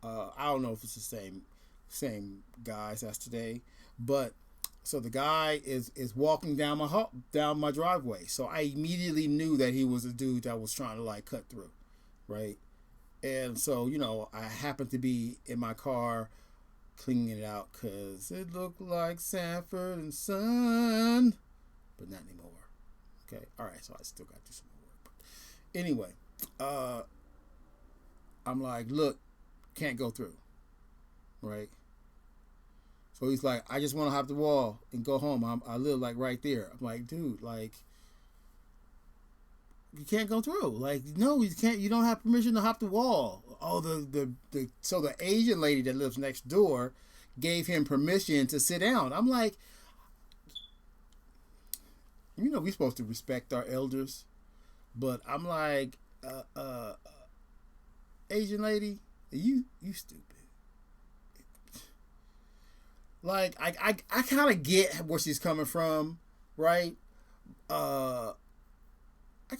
I don't know if it's the same guys as today, but so the guy is walking down my driveway. So I immediately knew that he was a dude that was trying to like cut through, right? And so, you know, I happened to be in my car cleaning it out because it looked like Sanford and Son, but not anymore. Okay, all right. So I still got to do some more work. But anyway, I'm like, look, can't go through, right? So he's like, I just want to hop the wall and go home. I live like right there. I'm like, dude, like, you can't go through. Like, no, you can't. You don't have permission to hop the wall. Oh, so the Asian lady that lives next door gave him permission to sit down. I'm like, you know, we're supposed to respect our elders, but I'm like, Asian lady, you stupid. Like, I kind of get where she's coming from, right? I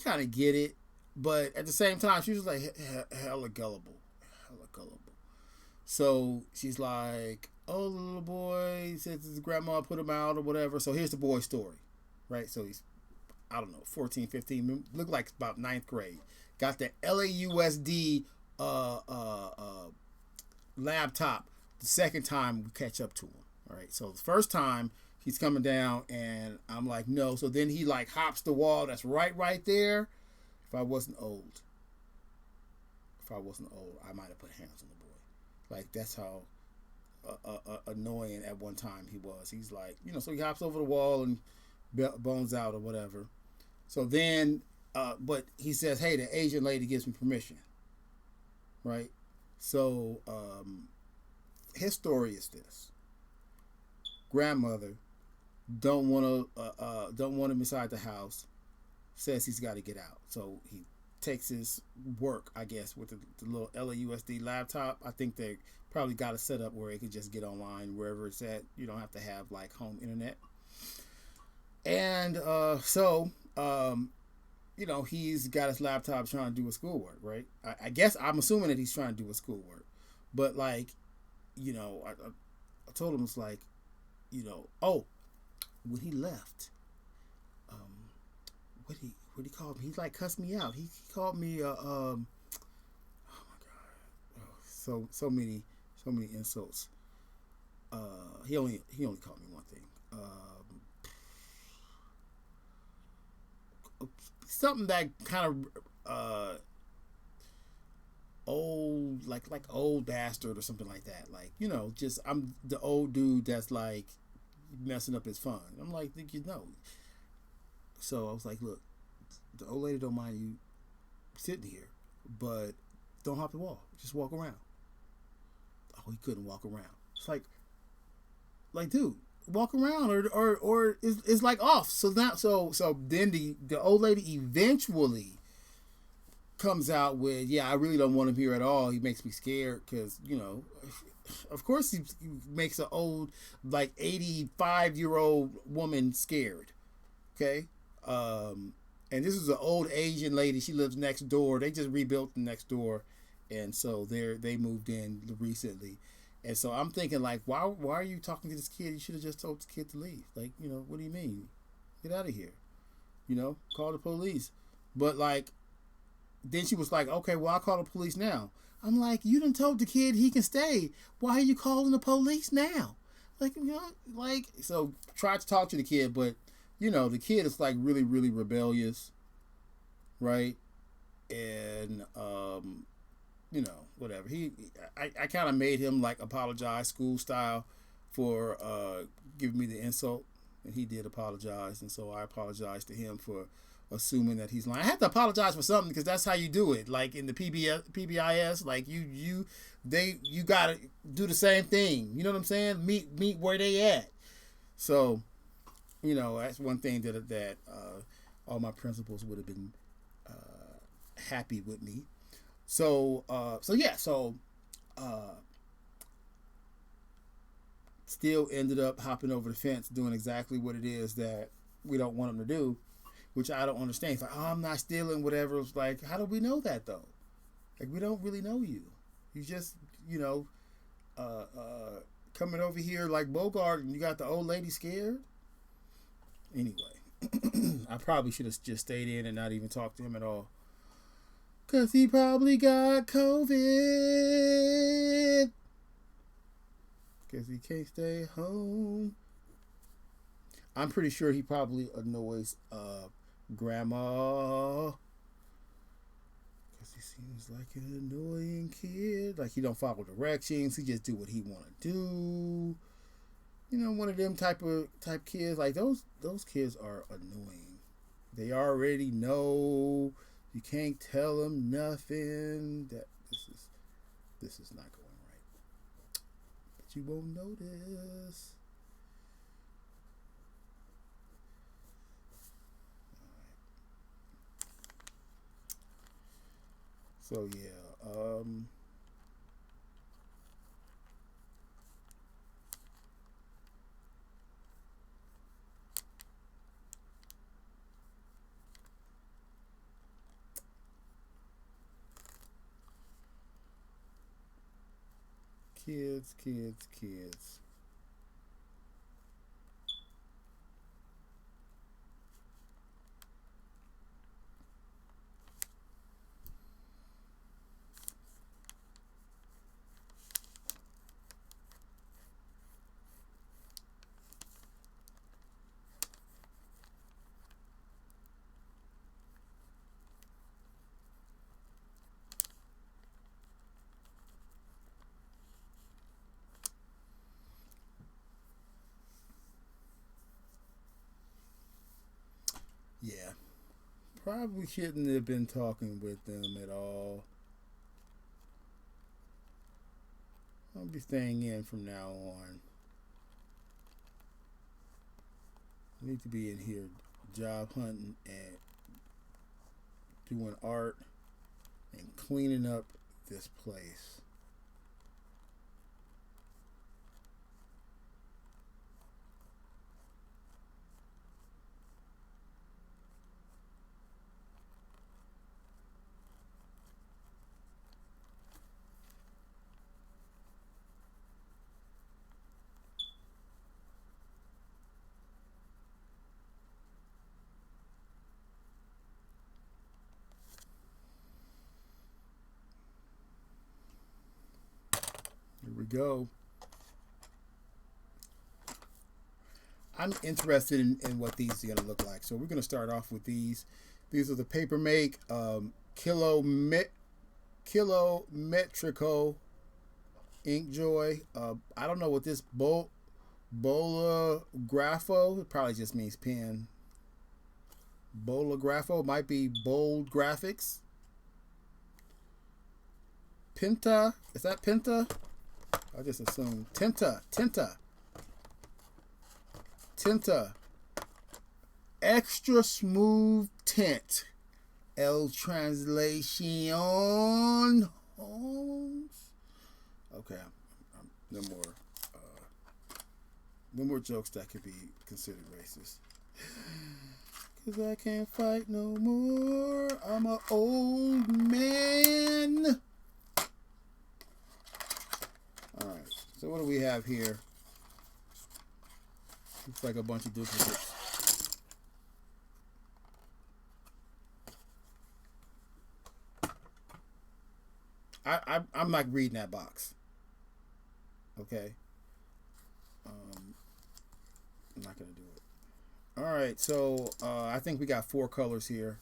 kind of get it, but at the same time, she was like hella gullible. So she's like, oh, the little boy says his grandma put him out or whatever. So here's the boy's story, right? So he's, I don't know, 14, 15, looked like about 9th grade. Got the LAUSD laptop. The second time we catch up to him. All right, so the first time he's coming down, and I'm like, no. So then he like hops the wall that's right there. If I wasn't old, I might have put hands on the boy. Like, that's how annoying at one time he was. He's like, you know, so he hops over the wall and bones out or whatever. So then, but he says, hey, the Asian lady gives me permission, right? So his story is this. Grandmother don't want him inside the house, says he's got to get out. So he takes his work, I guess, with the little LAUSD laptop. I think they probably got it set up where it could just get online wherever it's at. You don't have to have like home internet. And so you know, he's got his laptop trying to do his schoolwork, right? I guess I'm assuming that he's trying to do his schoolwork, but like, you know, I told him, it's like, you know, oh, when he left, what he called me? He like cussed me out. He called me oh my god, so many insults. He only called me one thing. Something that kind of old, like old bastard or something like that. Like, just I'm the old dude that's like messing up his fun. I'm like, think you know. So I was like, look, the old lady don't mind you sitting here, but don't hop the wall. Just walk around. Oh, he couldn't walk around. It's like, dude, walk around, or it's like off. So now, so then the old lady eventually comes out with, yeah, I really don't want him here at all. He makes me scared because of course he makes an old, like 85-year-old woman scared. Okay. And this is an old Asian lady. She lives next door. They just rebuilt the next door, and so they moved in recently. And so I'm thinking, like, why are you talking to this kid? You should have just told this kid to leave. Like, what do you mean? Get out of here. Call the police. But like, then she was like, okay, well, I'll call the police now. I'm like, you done told the kid he can stay. Why are you calling the police now? Like, so tried to talk to the kid, but the kid is like really, really rebellious, right? And whatever. I kind of made him like apologize school style for giving me the insult, and he did apologize, and so I apologized to him for assuming that he's lying. I have to apologize for something because that's how you do it. Like in the PBIS, like you gotta do the same thing. You know what I'm saying? Meet where they at. So, that's one thing that all my principals would have been happy with me. So still ended up hopping over the fence, doing exactly what it is that we don't want him to do, which I don't understand. It's like, oh, I'm not stealing, whatever. It's like, how do we know that though? Like, we don't really know you. You just, coming over here like Bogart, and you got the old lady scared. Anyway, I probably should have just stayed in and not even talked to him at all. Because he probably got COVID. Because he can't stay home. I'm pretty sure he probably annoys grandma. Because he seems like an annoying kid. Like, he don't follow directions. He just do what he want to do. One of them type kids. Like, those kids are annoying. They already know. You can't tell them nothing. That this is not going right. But you won't notice. All right. So yeah. Kids. Yeah. Probably shouldn't have been talking with them at all. I'll be staying in from now on. I need to be in here job hunting and doing art and cleaning up this place. we go. I'm interested in what these are going to look like. So we're going to start off with these. These are the Papermake Kilometrico Inkjoy. I don't know what this Bolografo, it probably just means pen. Bolografo might be Bold Graphics. Penta, is that Penta? I just assumed Tinta. Extra smooth tint. El Translation Holmes. Okay, no more jokes that could be considered racist. Cause I can't fight no more. I'm an old man. Alright, so what do we have here? Looks like a bunch of duplicates. I'm like reading that box. Okay. I'm not gonna do it. All right, so I think we got 4 colors here.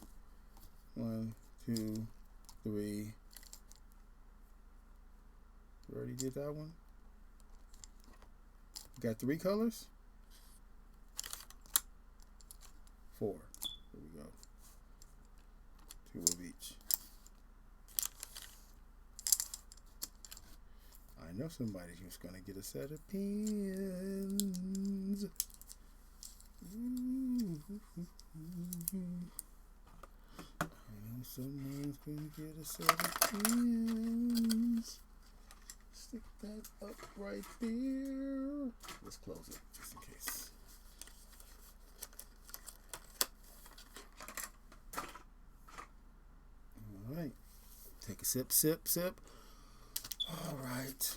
1, 2, 3. We already did that one. We got 3 colors. 4. Here we go. 2 of each. I know somebody who's gonna get a set of pins. I know someone's gonna get a set of pins. Stick that up right there. Let's close it just in case. All right. Take a sip. All right.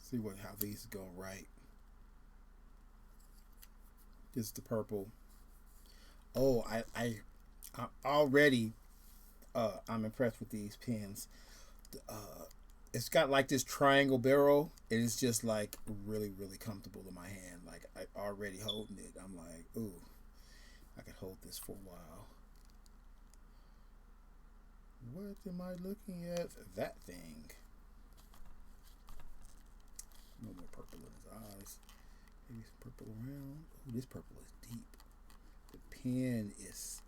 See how these go right. This is the purple. Oh, I already I'm impressed with these pens. It's got like this triangle barrel, and it's just like really comfortable in my hand. Like I already holding it, I'm like, ooh, I could hold this for a while. What am I looking at? That thing. No more purple in his eyes. Maybe some purple around. Oh, this purple is deep. The pen is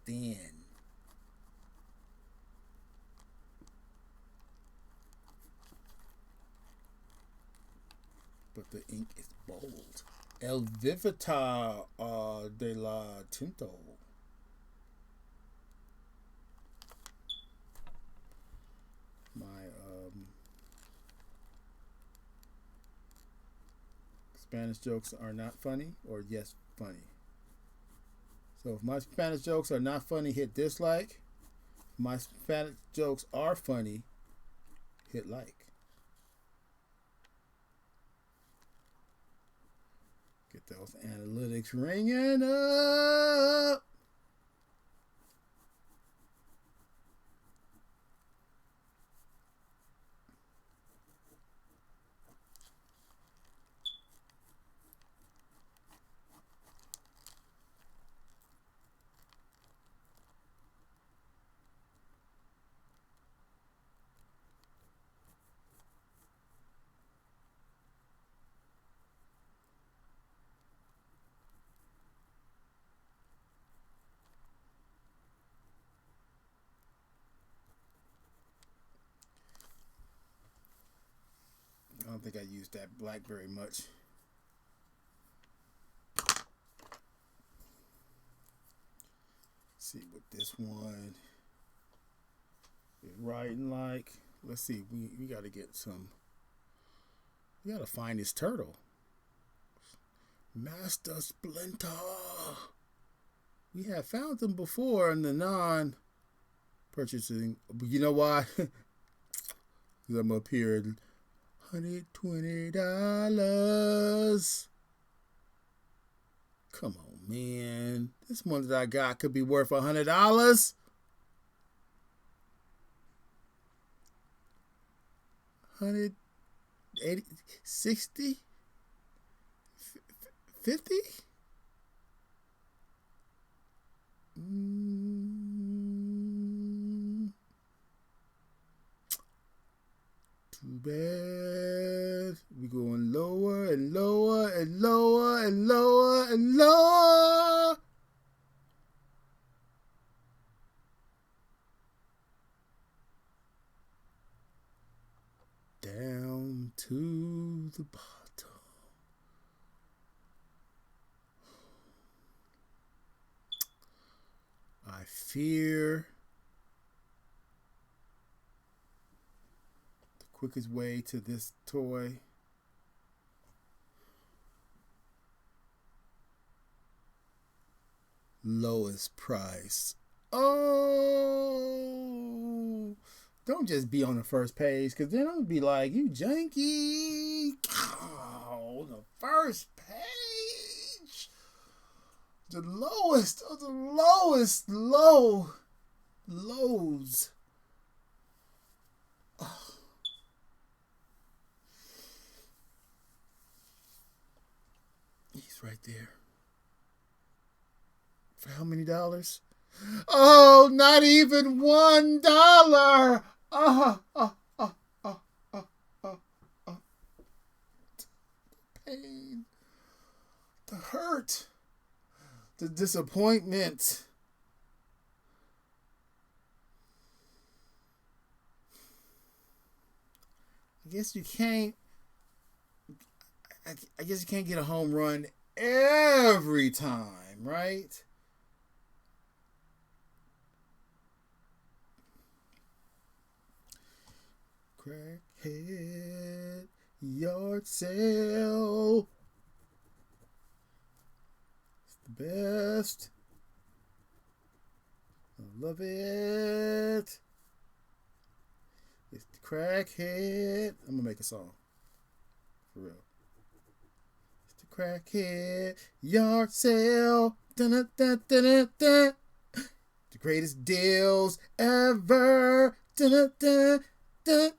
thin. But the ink is bold. El Vivita de la Tinto. My Spanish jokes are not funny, or yes, funny. So if my Spanish jokes are not funny, hit dislike. If my Spanish jokes are funny, hit like. Get those analytics ringing up. I don't think I used that black very much. See what this one is writing like. Let's see. We got to get some. We got to find this turtle. Master Splinter. We have found them before in the non-purchasing. But you know why? 'Cause I'm up here at $120. Come on, man. This one that I got could be worth $100. 180, 60, 50? Too bad. We going lower and lower and lower and lower and lower. Down to the bottom. I fear the quickest way to this toy lowest price. Oh, don't just be on the first page, because then I'll be like, you janky. Oh, the first page. The lowest of the lowest lows. Oh. He's right there. For how many dollars? Oh, not even $1. Pain. The hurt. The disappointment. I guess you can't get a home run every time, right? Crackhead yard sale. It's the best. I love it. It's the crackhead. I'm gonna make a song. For real. It's the crackhead yard sale. Dun-dun-dun-dun-dun. The greatest deals ever. Dun-dun-dun-dun.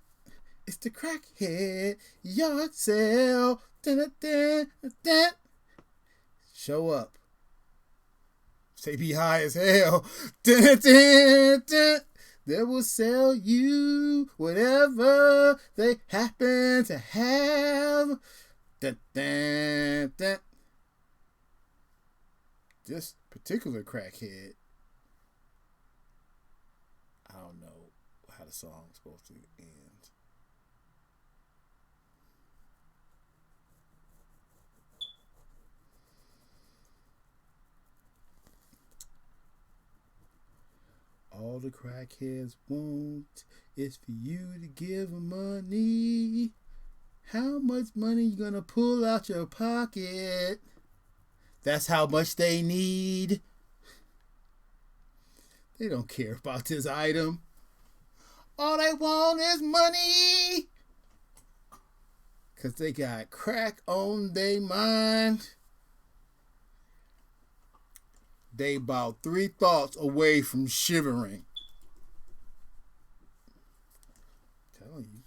It's the crackhead yard sale. Dun-dun-dun-dun. Show up. Say be high as hell. Dun-dun-dun-dun. They will sell you whatever they happen to have. Dun, dun, dun. This particular crackhead, I don't know how the song's supposed to end. All the crackheads want is for you to give them money. How much money you gonna pull out your pocket? That's how much they need. They don't care about this item. All they want is money. 'Cause they got crack on their mind. They about 3 thoughts away from shivering. I'm telling you.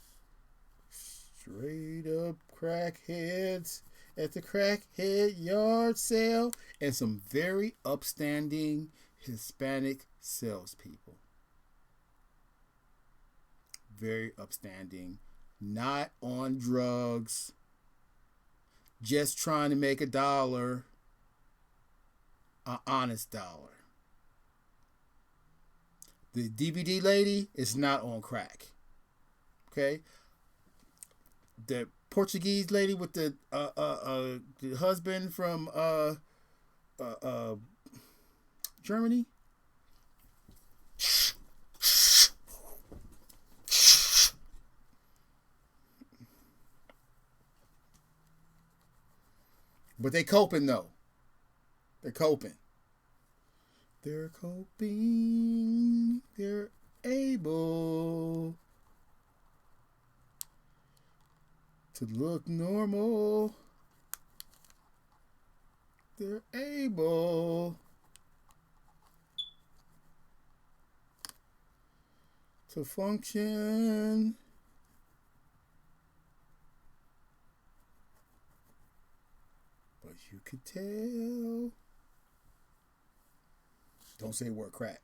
Straight up crackheads at the crackhead yard sale. And some very upstanding Hispanic salespeople. Very upstanding. Not on drugs. Just trying to make $1. An honest $1. The DVD lady is not on crack. Okay? The Portuguese lady with the husband from Germany. But they coping though. They're coping. They're coping. They're able. to look normal. They're able to function. But you could tell. Don't say the word crack.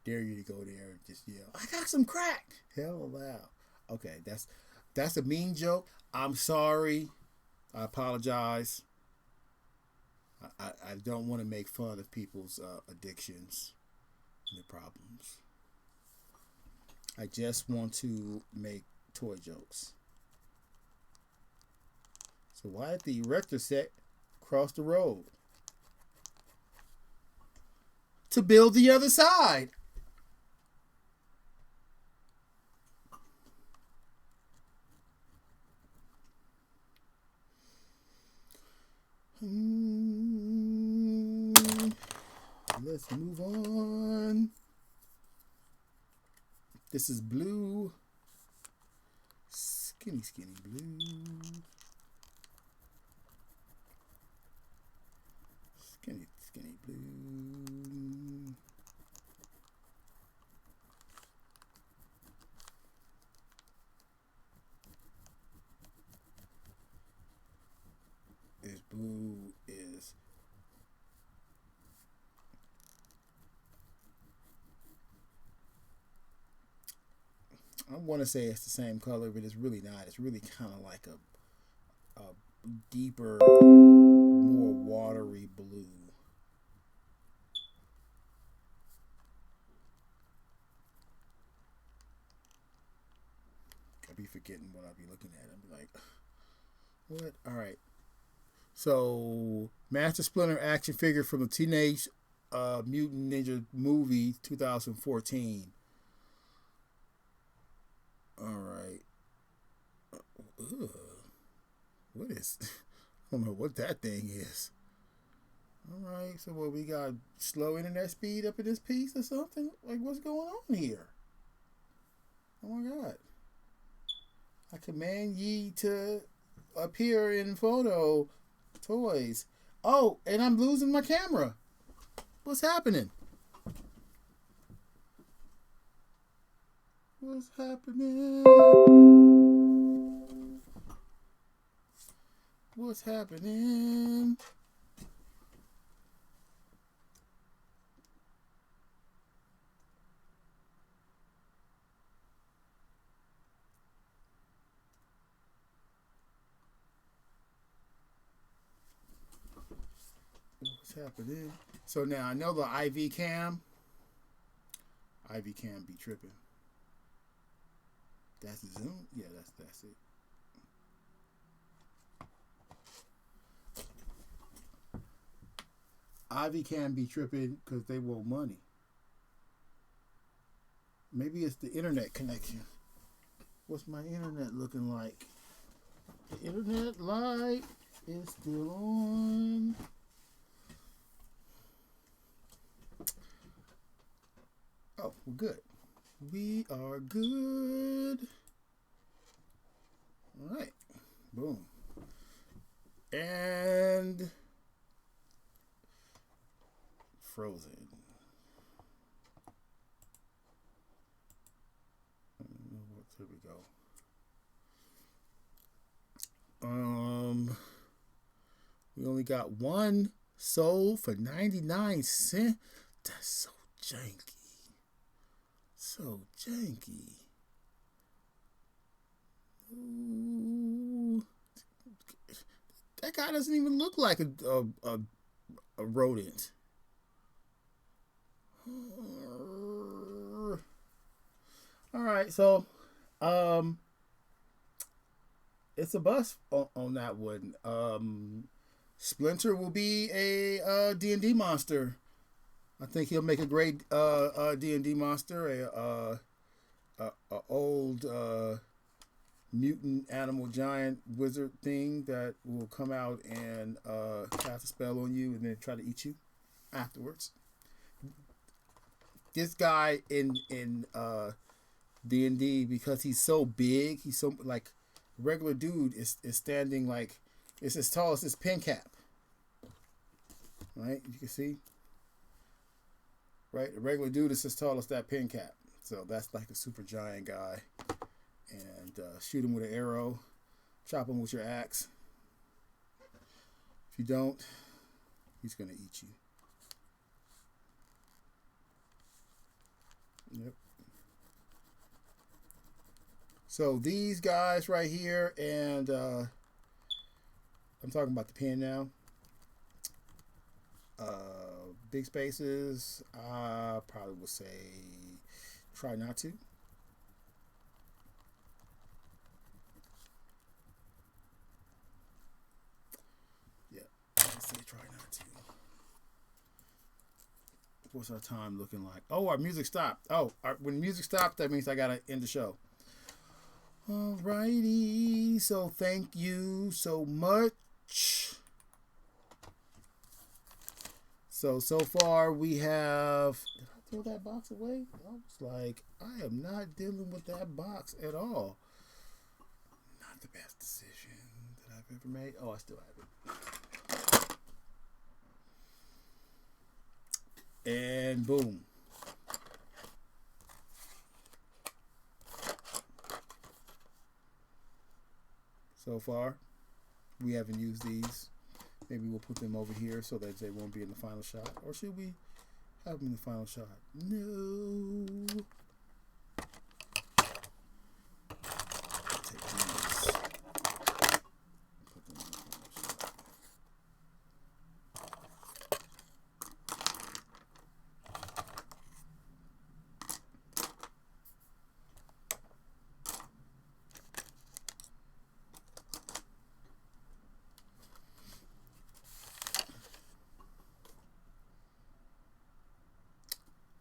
Dare you to go there and just yell, I got some crack. Hell loud. Okay, that's a mean joke. I'm sorry. I apologize. I don't want to make fun of people's addictions and their problems. I just want to make toy jokes. So why did the erector set cross the road? To build the other side. Let's move on. This is blue. Skinny blue. Skinny blue. This blue is I want to say it's the same color, but it's really not. It's really kind of like a deeper, more watery blue. I be forgetting what I be looking at. I'm like, what? All right. So, Master Splinter action figure from the Teenage Mutant Ninja movie 2014. All right. Ugh. What is? I don't know what that thing is. All right. So, what we got? Slow internet speed up in this piece or something? Like, what's going on here? Oh my God. I command ye to appear in photo toys. Oh, and I'm losing my camera. What's happening? What's happening? What's happening? What's happening? So now I know the IV cam. IV cam be tripping. That's the zoom? Yeah, that's it. Ivy can be tripping because they want money. Maybe it's the internet connection. What's my internet looking like? The internet light is still on. Oh, we're good. We are good. All right. Boom. And Frozen. Here we go. We only got one sold for 99 cents. That's so janky. So janky. Ooh. That guy doesn't even look like a rodent. All right, so it's a bust on that one. Splinter will be a D&D monster. I think he'll make a great D&D monster, a old mutant animal giant wizard thing that will come out and cast a spell on you and then try to eat you afterwards. this guy in D&D, because he's so big, he's so like regular dude is standing like it's as tall as this pen cap. Right? You can see. Right? A regular dude is as tall as that pen cap. So that's like a super giant guy. And shoot him with an arrow. Chop him with your axe. If you don't, he's going to eat you. Yep. So these guys right here, and I'm talking about the pen now. Big spaces, I probably would say try not to. Yeah, I'd say try not to. What's our time looking like? Oh, our music stopped. Oh, when music stopped, that means I gotta end the show. Alrighty, so thank you so much. So far we have. Did I throw that box away? I was like, I am not dealing with that box at all. Not the best decision that I've ever made. Oh, I still have it. And boom. So far, we haven't used these. Maybe we'll put them over here so that they won't be in the final shot. Or should we have them in the final shot? No. Take these. Put them in the final shot.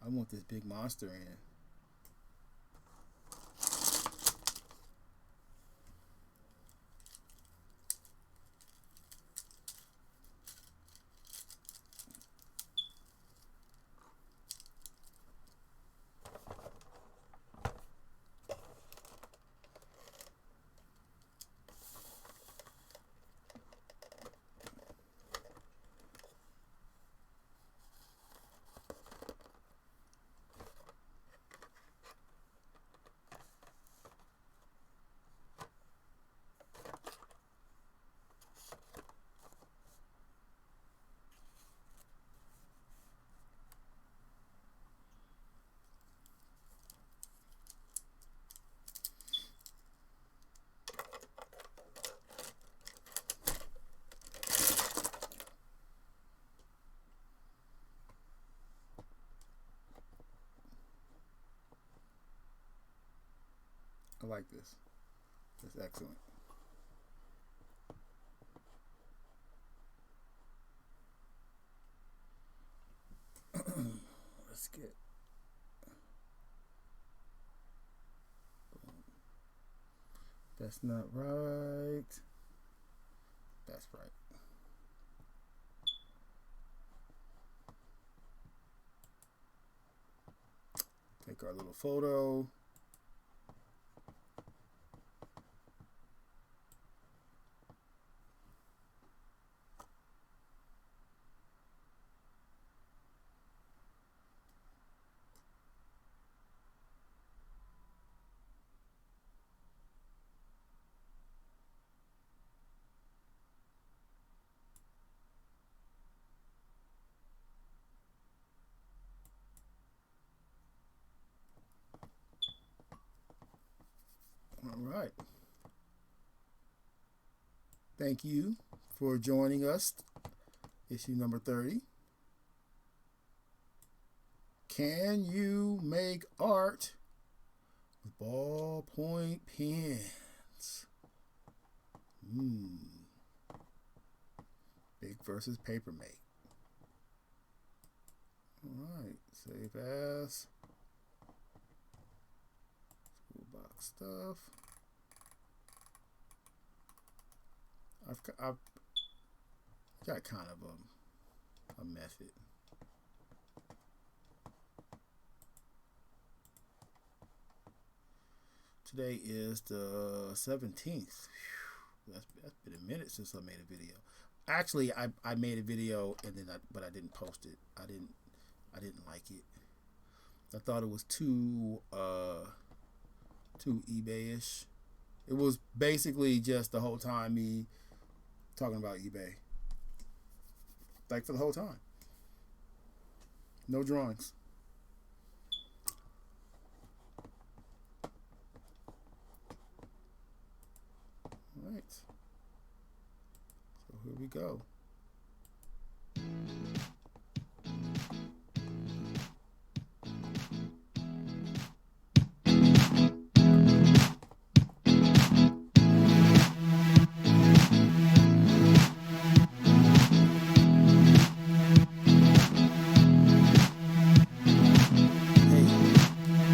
I want this big monster in. I like this. That's excellent. Let's get. That's not right. That's right. Take our little photo. All right. Thank you for joining us. Issue number 30. Can you make art with ballpoint pens? Big versus Papermate. Alright, save as. Toolbox stuff. I've got kind of a method. Today is the 17th. That's been a minute since I made a video. Actually, I made a video but I didn't post it. I didn't like it. I thought it was too eBay-ish. It was basically just the whole time me talking about eBay. Like for the whole time. No drawings. All right. So here we go.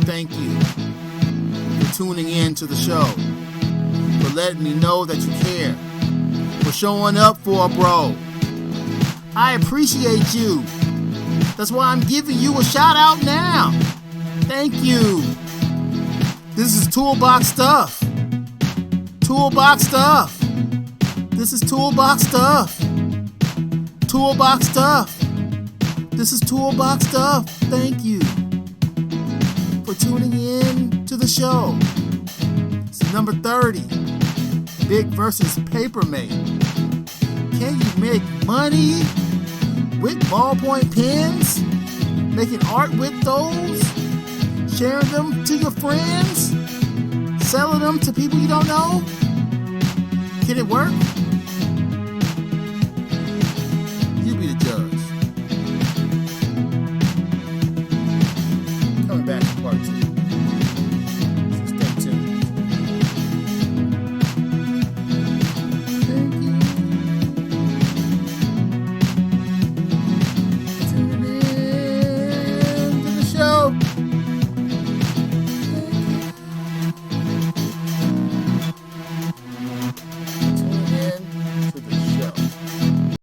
Thank you for tuning in to the show, for letting me know that you care, for showing up for a bro. I appreciate you. That's why I'm giving you a shout out now. Thank you. This is Toolbox Stuff. Toolbox Stuff. This is Toolbox Stuff. Toolbox Stuff. This is Toolbox Stuff. Thank you for tuning in to the show. It's number 30. Big versus Papermate. Can you make money with ballpoint pens? Making art with those? Sharing them to your friends? Selling them to people you don't know? Can it work?